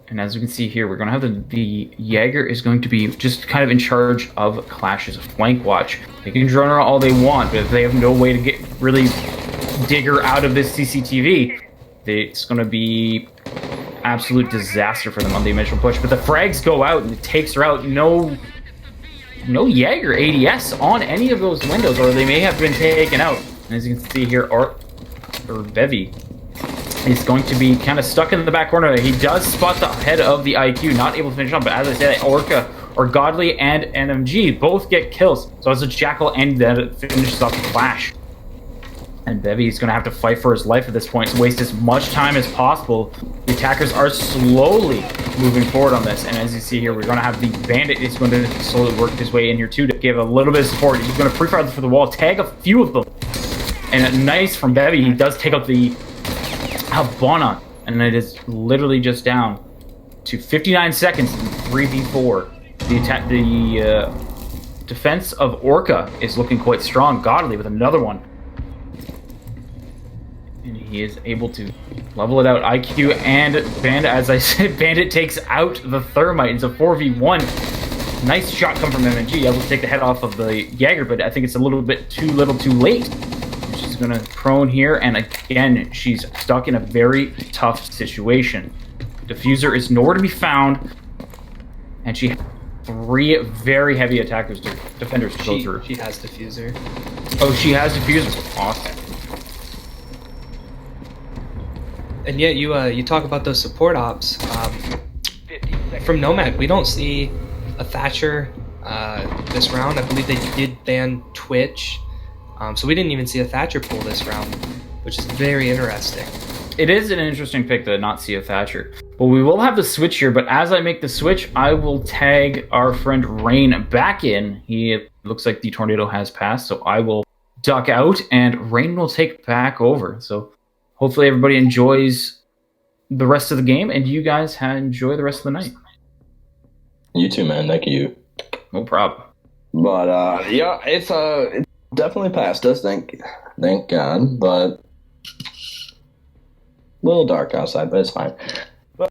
And as you can see here, we're going to have the Jaeger is going to be just kind of in charge of Clash's flank watch. They can drone her all they want, but if they have no way to get really dig her out of this CCTV, it's going to be absolute disaster for them on the initial push. But the frags go out and it takes her out. No Jaeger ADS on any of those windows, or they may have been taken out. And as you can see here, Bevy is going to be kind of stuck in the back corner. He does spot the head of the IQ, not able to finish on, but as I said, ORCA, or Godly, and NMG both get kills. So it's a Jackal, and that finishes off the Clash. And Bevy is going to have to fight for his life at this point to waste as much time as possible. The attackers are slowly moving forward on this, and as you see here, we're going to have the Bandit is going to slowly work his way in here too to give a little bit of support. He's going to pre-fire for the wall, tag a few of them, and nice from Bevy. He does take out the Habana, and it is literally just down to 59 seconds in 3v4. The defense of ORCA is looking quite strong. Godly with another one. And he is able to level it out. IQ and Bandit, as I said, Bandit takes out the Thermite. It's a 4v1. Nice shot come from MMG, able to take the head off of the Jaeger, but I think it's a little bit too late. She's going to prone here, and again, she's stuck in a very tough situation. Diffuser is nowhere to be found, and she has 3 very heavy attackers, defenders to go through. She has Diffuser. Oh, she has Diffuser. Awesome. And yet you talk about those support ops. From Nomad, we don't see a Thatcher this round. I believe they did ban Twitch. So we didn't even see a Thatcher pull this round, which is very interesting. It is an interesting pick to not see a Thatcher. But we will have the switch here, but as I make the switch, I will tag our friend Rain back in. He looks like the tornado has passed, so I will duck out, and Rain will take back over. So hopefully everybody enjoys the rest of the game, and you guys enjoy the rest of the night. You too, man. Thank you. No problem. But yeah, it's definitely passed us, thank God, but a little dark outside, but it's fine. But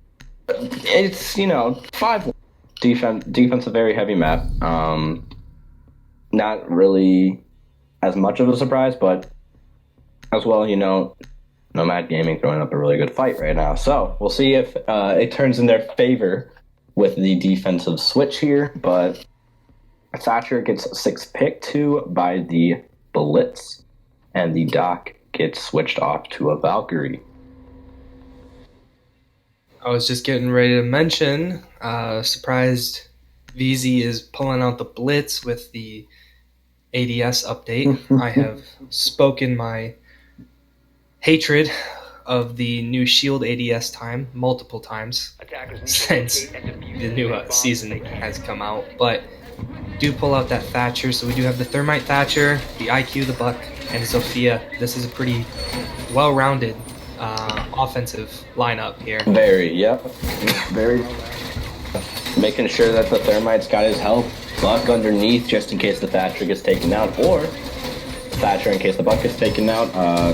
it's, 5 defense a very heavy map. Not really as much of a surprise, but as well, Nomad Gaming throwing up a really good fight right now. So we'll see if it turns in their favor with the defensive switch here, but Thatcher gets 6 picked to by the Blitz, and the Doc gets switched off to a Valkyrie. I was just getting ready to mention, surprised VZ is pulling out the Blitz with the ADS update. I have spoken my hatred of the new Shield ADS time multiple times since the new season has come out, but do pull out that Thatcher. So we do have the Thermite Thatcher, the IQ, the Buck, and Sophia. This is a pretty well-rounded offensive lineup here. Very, yep. Very. Making sure that the Thermite's got his help. Buck underneath just in case the Thatcher gets taken out, or Thatcher in case the Buck gets taken out.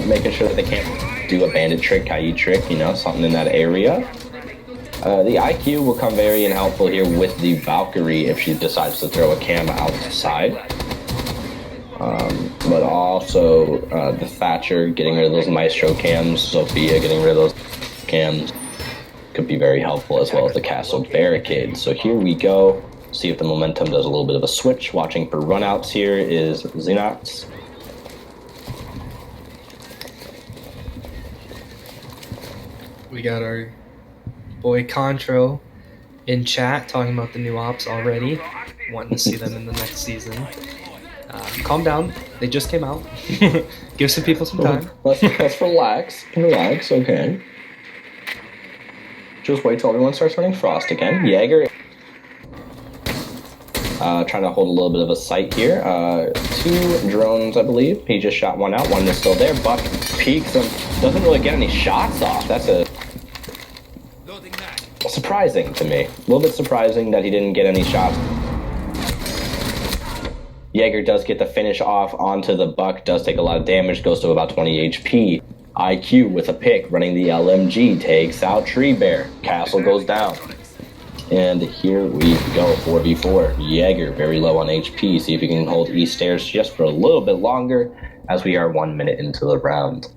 Making sure that they can't do a bandit trick, Kai trick, something in that area. The IQ will come very helpful here with the Valkyrie if she decides to throw a cam outside. But also the Thatcher getting rid of those Maestro cams, Sophia getting rid of those cams could be very helpful, as well as the Castle Barricade. So here we go. See if the momentum does a little bit of a switch. Watching for runouts here is Xenox. We got our boy Contro in chat talking about the new ops already. Wanting to see them in the next season. Calm down. They just came out. Give some people some time. Let's relax. Relax, okay. Just wait till everyone starts running Frost again. Jaeger trying to hold a little bit of a sight here. 2 drones, I believe. He just shot one out. One is still there. Buck peeks and doesn't really get any shots off. That's surprising to me. A little bit surprising that he didn't get any shots. Jaeger does get the finish off onto the Buck. Does take a lot of damage. Goes to about 20 HP. IQ with a pick, running the LMG, takes out Tree Bear. Castle goes down. And here we go, 4v4. Jaeger very low on HP. See if he can hold East Stairs just for a little bit longer, as we are 1 minute into the round.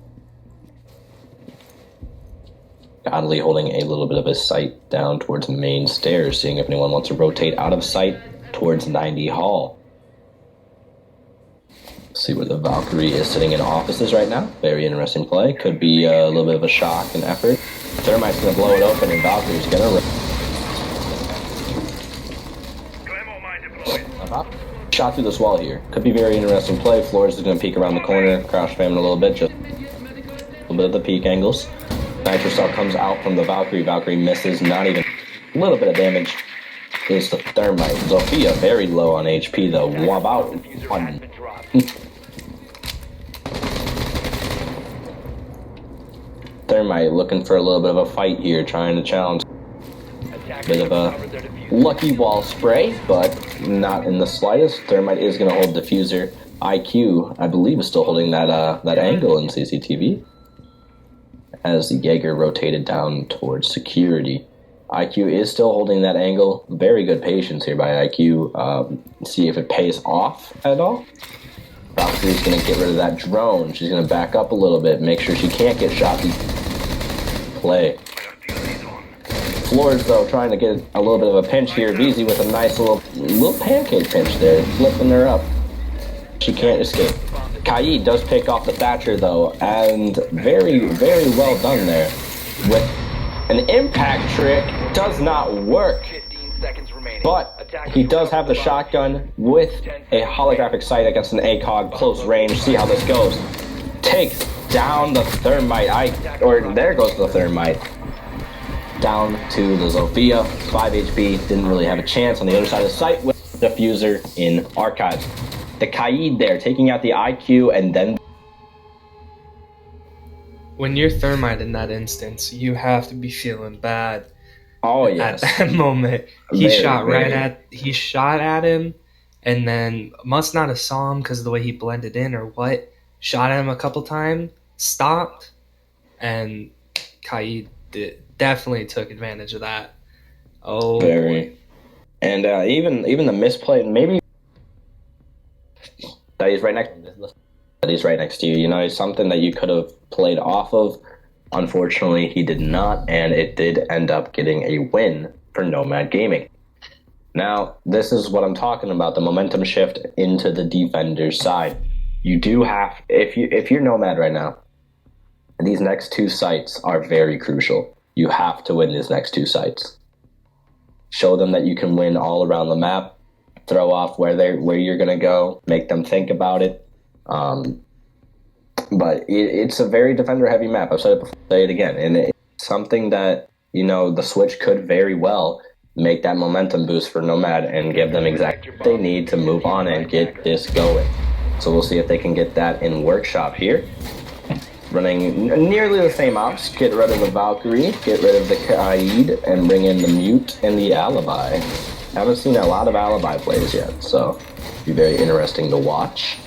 Godly holding a little bit of his sight down towards main stairs, seeing if anyone wants to rotate out of sight towards 90 Hall. See where the Valkyrie is sitting in offices right now. Very interesting play. Could be a little bit of a shock and effort. Thermite's going to blow it open, and Valkyrie's going to shot through this wall here. Could be very interesting play. Flores is going to peek around the corner, crouch spamming a little bit, just a little bit of the peek angles. Nitro Cell comes out from the Valkyrie. Valkyrie misses, not even a little bit of damage. Is the Thermite. Zofia very low on HP though. About 1. Thermite looking for a little bit of a fight here, trying to challenge. Bit of a lucky wall spray, but not in the slightest. Thermite is going to hold diffuser. IQ, I believe, is still holding that angle in CCTV. As the Jaeger rotated down towards security. IQ is still holding that angle. Very good patience here by IQ. See if it pays off at all. Valkyrie's going to get rid of that drone. She's going to back up a little bit, make sure she can't get shot. Play. Flores, though, trying to get a little bit of a pinch here. VZ with a nice little pancake pinch there, flipping her up. She can't escape. Kaid does pick off the Thatcher, though, and very, very well done there. With an impact trick, does not work. But he does have the shotgun with a holographic sight against an ACOG close range. See how this goes. Takes down the Thermite. There goes the Thermite. Down to the Zofia. 5 HP. Didn't really have a chance on the other side of the site with the diffuser in Archives. The Kaid there taking out the IQ and then... When you're Thermite in that instance, you have to be feeling bad. Oh yes. At that moment, he shot at him, and then must not have saw him because of the way he blended in or what. Shot at him a couple times, stopped, and Kaid definitely took advantage of that. Oh, very. Boy. And even the misplay, maybe that he's right next to you. You know, it's something that you could have played off of. Unfortunately, he did not, and it did end up getting a win for Nomad Gaming. Now, this is what I'm talking about, the momentum shift into the defender's side. You do have, if you're Nomad right now, these next 2 sites are very crucial. You have to win these next 2 sites. Show them that you can win all around the map, throw off where you're going to go, make them think about it. But it's a very defender-heavy map. I've said it before, say it again. And it's something that, you know, the Switch could very well make that momentum boost for Nomad and give them exactly what they need to move on and get this going. So we'll see if they can get that in Workshop here. Running nearly the same ops. Get rid of the Valkyrie, get rid of the Kaid, and bring in the Mute and the Alibi. Haven't seen a lot of Alibi plays yet, so it'll be very interesting to watch.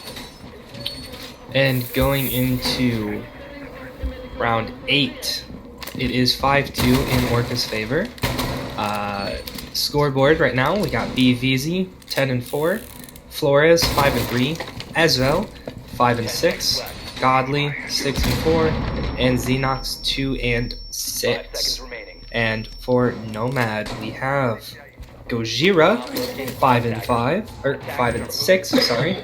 And going into round 8, it is 5-2 in Orca's favor. Scoreboard right now, we got BVZ 10-4, Flores 5-3, Ezreal 5 and 6, Godly 6 and 4, and Xenox 2 and 6. And for Nomad, we have Gojira 5 and 5, or 5 and 6, sorry.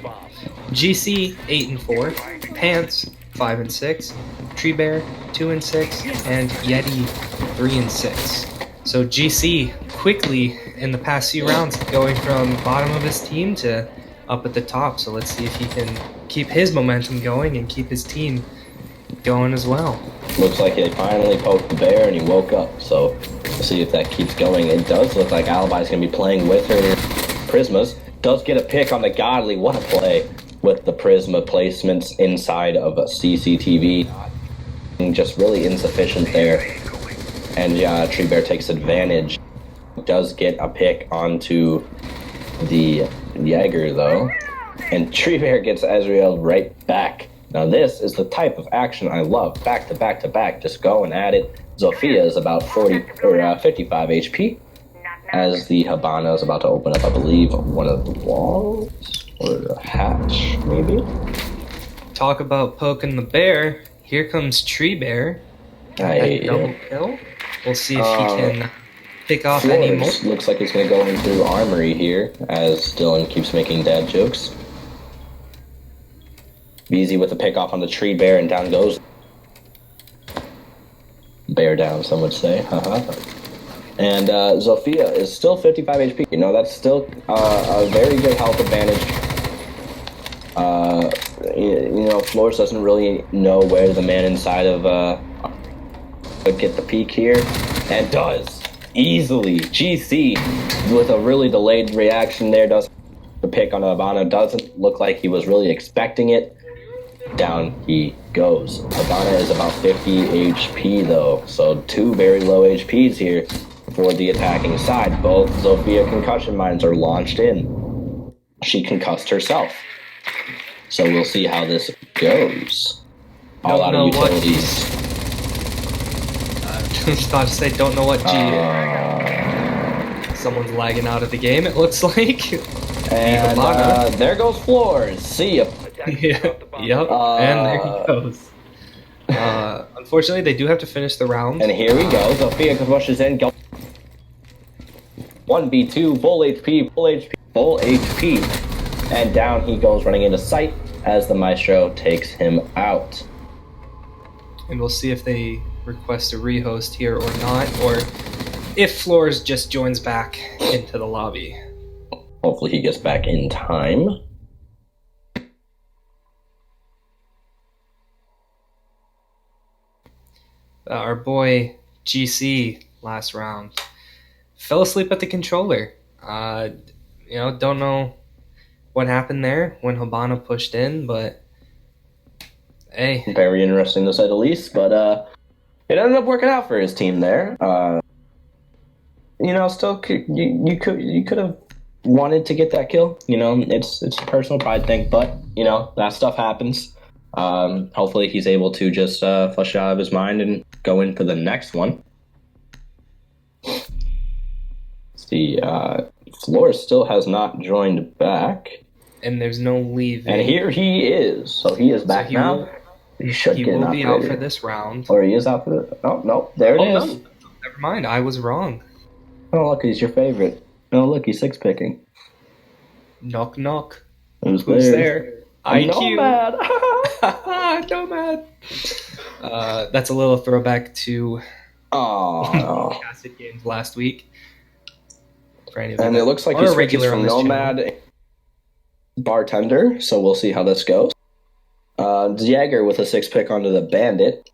GC 8 and 4, Pants 5 and 6, Tree Bear 2 and 6, and Yeti 3 and 6. So GC quickly in the past few rounds going from bottom of his team to up at the top. So let's see if he can keep his momentum going and keep his team going as well. Looks like he finally poked the bear and he woke up. So we'll see if that keeps going. It does look like Alibi's going to be playing with her Prismas. Does get a pick on the Godly. What a play with the Prisma placements inside of a CCTV. Just really insufficient there. And Tree Bear takes advantage. Does get a pick onto the Jaeger though. And Tree Bear gets Ezreal right back. Now this is the type of action I love. Back to back to back, just going at it. Zofia is about 55 HP. As the Habana is about to open up, I believe, one of the walls. Or the hatch, maybe? Talk about poking the bear. Here comes Tree Bear. Double kill. We'll see if he can pick off any more. Looks like he's going to go in through Armory here, as Dylan keeps making dad jokes. Beezy with a pick off on the Tree Bear, and down goes. Bear down, some would say. And Zofia is still 55 HP. You know, that's still a very good health advantage. You know, Flores doesn't really know where the man inside of would get the peak here, and does easily. GC with a really delayed reaction there. Does the pick on Habana. Doesn't look like he was really expecting it. Down he goes. Habana is about 50 HP though, so two very low HPs here for the attacking side. Both Zofia concussion mines are launched in. She concussed herself. So we'll see how this goes. All out of utilities. I was about to say, don't know what G is. Someone's lagging out of the game, it looks like. And there goes Floors. See ya. Yep, and there he goes. Unfortunately, they do have to finish the round. And here we go. Zofia pushes in. 1v2, full HP, full HP, full HP. And down he goes, running into sight as the Maestro takes him out. And we'll see if they request a rehost here or not, or if Floors just joins back into the lobby. Hopefully he gets back in time. Our boy GC last round fell asleep at the controller. You know, don't know what happened there when Habana pushed in, but hey. Very interesting to say the least, but it ended up working out for his team there. You know, still you could have wanted to get that kill. You know, it's a personal pride thing, but you know, that stuff happens. Hopefully he's able to just flush it out of his mind and go in for the next one. See, Flores still has not joined back. And there's no leaving. And here he is. So he is back now. He will be out for this round. Or he is out for the... Oh, no. There it is. No. Never mind. I was wrong. Oh, look. He's your favorite. Oh, look. He's six-picking. Knock, knock. Who's there? IQ. Nomad. Nomad. That's a little throwback to Cassette games last week. And it looks like he's switches from Nomad Bartender, so we'll see how this goes. Jaeger with a 6-pick onto the Bandit.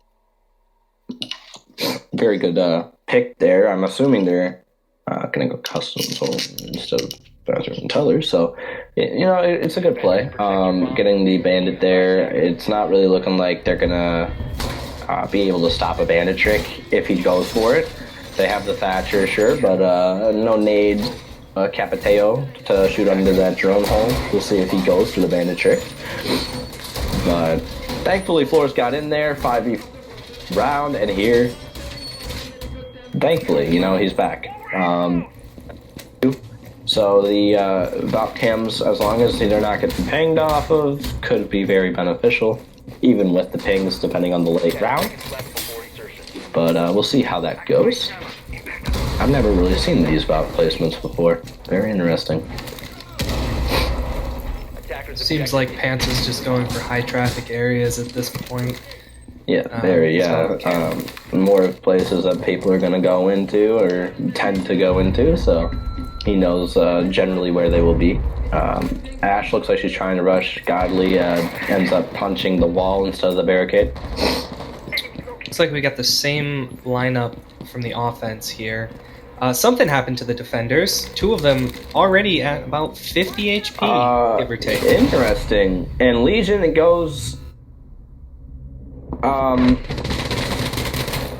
Very good pick there. I'm assuming they're going to go custom instead of Bathroom and Tellers. So, you know, it's a good play. Getting the Bandit there, it's not really looking like they're going to be able to stop a Bandit trick if he goes for it. They have the Thatcher, sure, but no nade Capiteo to shoot under that drone hole. We'll see if he goes for the Bandit trick. But thankfully, Flores got in there, 5v round, and here, So the Valk cams, as long as they're not getting pinged off of, could be very beneficial, even with the pings, depending on the late round. But we'll see how that goes. I've never really seen these Valk placements before. Very interesting. Seems like Pants is just going for high traffic areas at this point. Yeah, very, more of places that people are going to go into or tend to go into, so he knows generally where they will be. Ash looks like she's trying to rush. Godly ends up punching the wall instead of the barricade. Looks like we got the same lineup from the offense here. Something happened to the defenders. Two of them already at about 50 HP, give or take. Interesting. And Legion, it goes...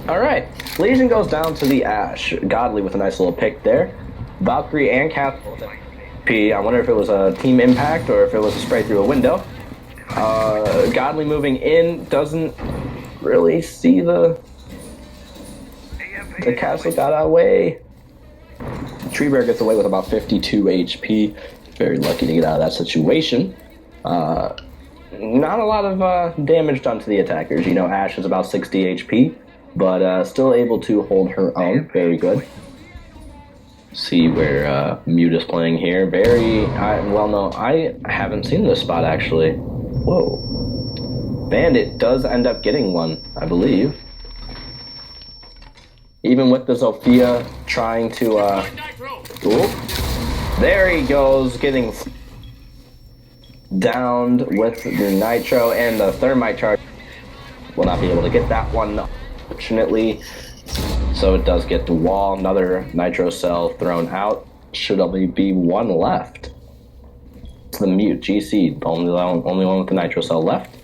Alright. Legion goes down to the Ash. Godly with a nice little pick there. Valkyrie and Cath P. I wonder if it was a team impact or if it was a spray through a window. Godly moving in, doesn't really see the castle got away. Tree Bear gets away with about 52 HP. Very lucky to get out of that situation. Not a lot of damage done to the attackers. You know, Ash is about 60 HP, but still able to hold her own. Very good. See where Mute is playing here. I haven't seen this spot actually. Whoa. Bandit does end up getting one, I believe. Even with the Zofia trying to, there he goes, getting downed with the Nitro and the Thermite charge. Will not be able to get that one, unfortunately. So it does get the wall. Another Nitro cell thrown out. Should only be one left. It's the Mute, GC, only one with the Nitro cell left.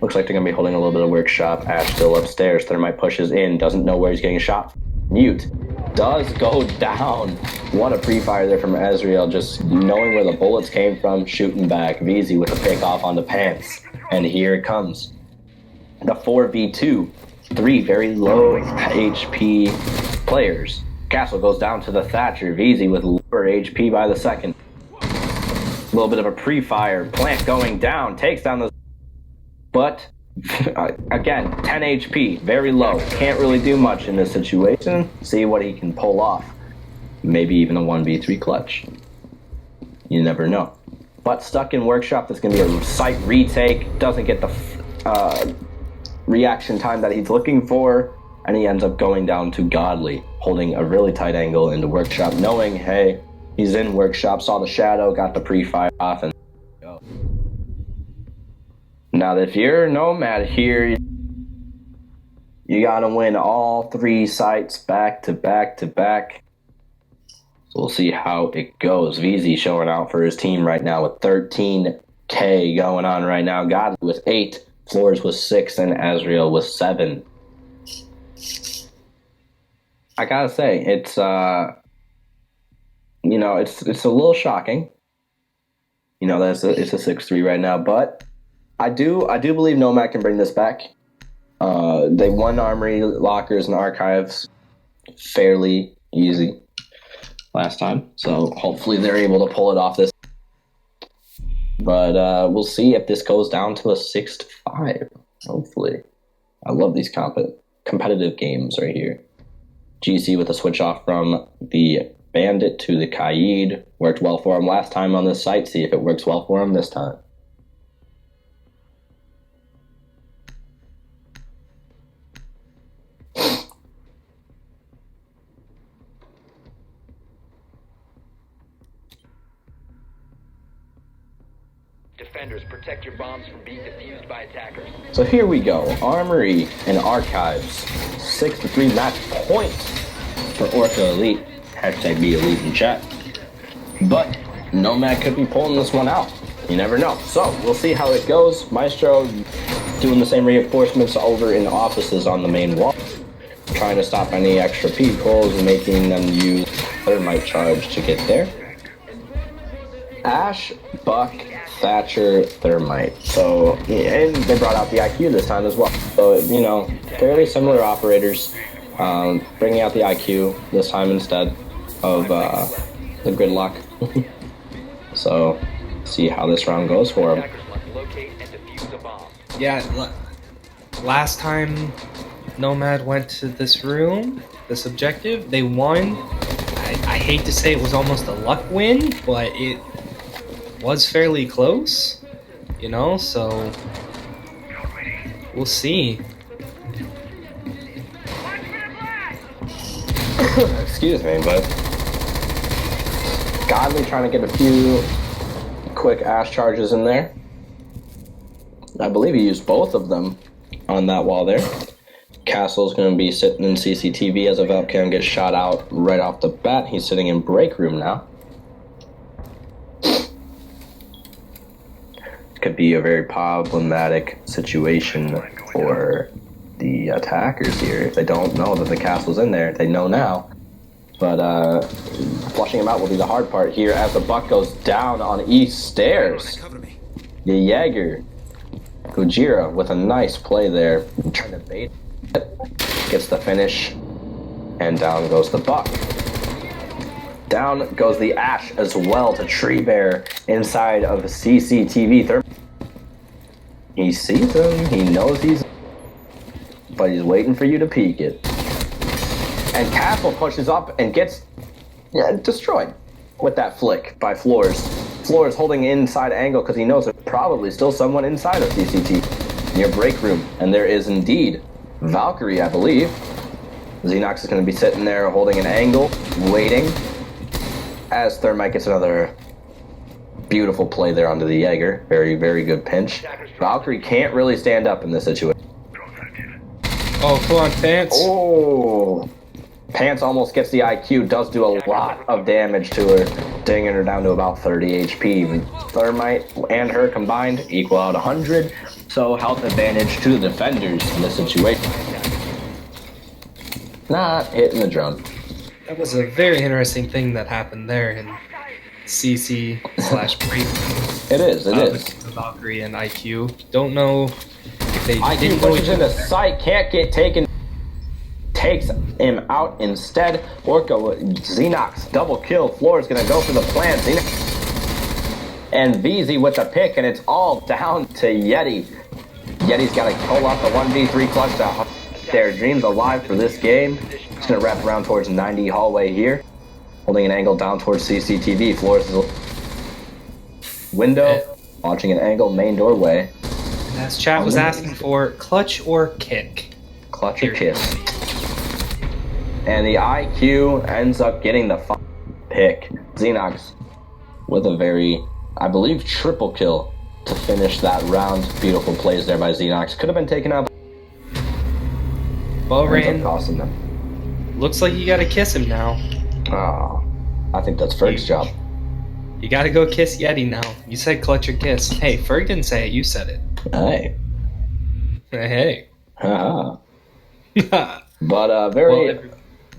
Looks like they're going to be holding a little bit of workshop. Ash still upstairs. Thermite pushes in. Doesn't know where he's getting shot. Mute does go down. What a pre-fire there from Ezreal. Just knowing where the bullets came from. Shooting back. VZ with a pick off on the Pants. And here it comes. The 4v2. 3 very low HP players. Castle goes down to the Thatcher. VZ with lower HP by the second. A little bit of a pre-fire. Plant going down. Takes down the... But, again, 10 HP, very low. Can't really do much in this situation. See what he can pull off. Maybe even a 1v3 clutch. You never know. But stuck in workshop, that's going to be a site retake. Doesn't get the reaction time that he's looking for. And he ends up going down to Godly, holding a really tight angle into workshop, knowing, hey, he's in workshop, saw the shadow, got the pre-fire off, and go. Now, if you're Nomad here, you gotta win all 3 sites back to back to back. So we'll see how it goes. VZ showing out for his team right now with 13K going on right now. Godly with 8, Floors with 6, and Azrael with 7. I gotta say, it's you know, it's a little shocking. You know, it's a 6-3 right now, but I do believe Nomad can bring this back. They won Armory, Lockers, and Archives fairly easy last time, so hopefully they're able to pull it off this. But we'll see if this goes down to a 6-5. Hopefully, I love these competitive games right here. GC with a switch off from the Bandit to the Kaid. Worked well for him last time on this site. See if it works well for him this time. Defenders, protect your bombs from being defused by attackers. So here we go. Armory and Archives. 6-3 match point for ORCA Elite. Hashtag be elite in chat. But Nomad could be pulling this one out. You never know. So we'll see how it goes. Maestro doing the same reinforcements over in offices on the main wall. Trying to stop any extra peoples and making them use Thermite charge to get there. Ash, Buck, Thatcher, Thermite. So, and they brought out the IQ this time as well. So, you know, fairly similar operators. Bringing out the IQ this time instead of the gridlock. So, see how this round goes for him. Attackers must locate and defuse a bomb. Yeah, last time Nomad went to this room, this objective, they won. I hate to say it was almost a luck win, but it was fairly close, you know, so we'll see. Excuse me, but Godly trying to get a few quick ash charges in there. I believe he used both of them on that wall there. Castle's going to be sitting in CCTV as a Valcam gets shot out right off the bat. He's sitting in break room now. Could be a very problematic situation for the attackers here. If they don't know that the Castle's in there, they know now. But flushing him out will be the hard part here as the buck goes down on east stairs. The Jaeger. Gojira with a nice play there. Trying to bait it. Gets the finish. And down goes the buck. Down goes the Ash as well to Tree Bear inside of CCTV. He sees him. He knows he's... But he's waiting for you to peek it. And Castle pushes up and gets destroyed with that flick by Floors. Floors holding inside angle because he knows there's probably still someone inside of CCT near break room. And there is indeed Valkyrie, I believe. Xenox is going to be sitting there holding an angle, waiting. As Thermite gets another beautiful play there onto the Jaeger. Very, very good pinch. Valkyrie can't really stand up in this situation. Oh, come on, Pants. Oh, Pants almost gets the IQ, does do a lot of damage to her, dinging her down to about 30 HP. Thermite and her combined equal out 100, so health advantage to the defenders in this situation. Not hitting the drum. That was a very interesting thing that happened there in CC/Brief. It is. The Valkyrie and IQ. Don't know if they IQ didn't know pushes each into other. sight, can't get taken. Takes him out instead. Orca, Xenox, double kill. Floor is going to go for the plan. Xenox and VZ with the pick, and it's all down to Yeti. Yeti's got to pull off the 1v3 clutch to their dreams alive for this game. It's going to wrap around towards 90 hallway here. Holding an angle down towards CCTV. Floors window. Watching an angle, main doorway. As chat was asking for, clutch or kick? Clutch or kiss. And the IQ ends up getting the pick. Xenox with a very, I believe, triple kill to finish that round. Beautiful plays there by Xenox. Could have been taken out. Well, Rain, Costing them. looks like you gotta kiss him now. Oh, I think that's Ferg's job. You gotta go kiss Yeti now. You said clutch or kiss. Hey, Ferg didn't say it, you said it. Hey. Hey. Haha. But very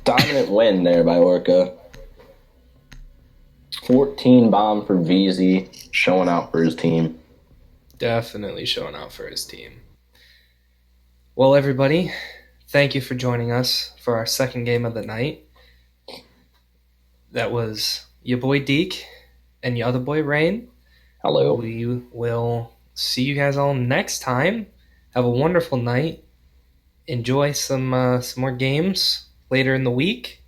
dominant win there by Orca. 14 bomb for VZ, showing out for his team. Definitely showing out for his team. Well, everybody, thank you for joining us for our second game of the night. That was your boy Deke and your other boy Rain. Hello. We will see you guys all next time. Have a wonderful night. Enjoy some more games later in the week,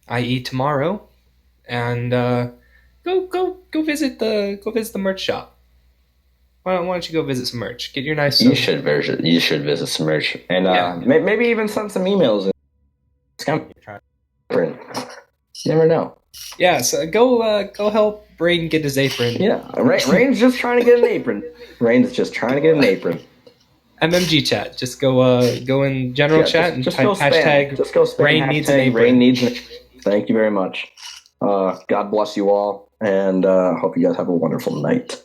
i.e. tomorrow, and go visit the merch shop. Why don't you go visit some merch? Get your nice. You should visit some merch, and maybe even send some emails. You never know. Yeah, so go help Braden get his apron. Yeah, Rain's just trying to get an apron. Rain's just trying to get an apron. MMG chat. Just go in general chat and type hashtag. Just go spam Rain needs an apron. Rain needs an apron. Thank you very much. God bless you all, and hope you guys have a wonderful night.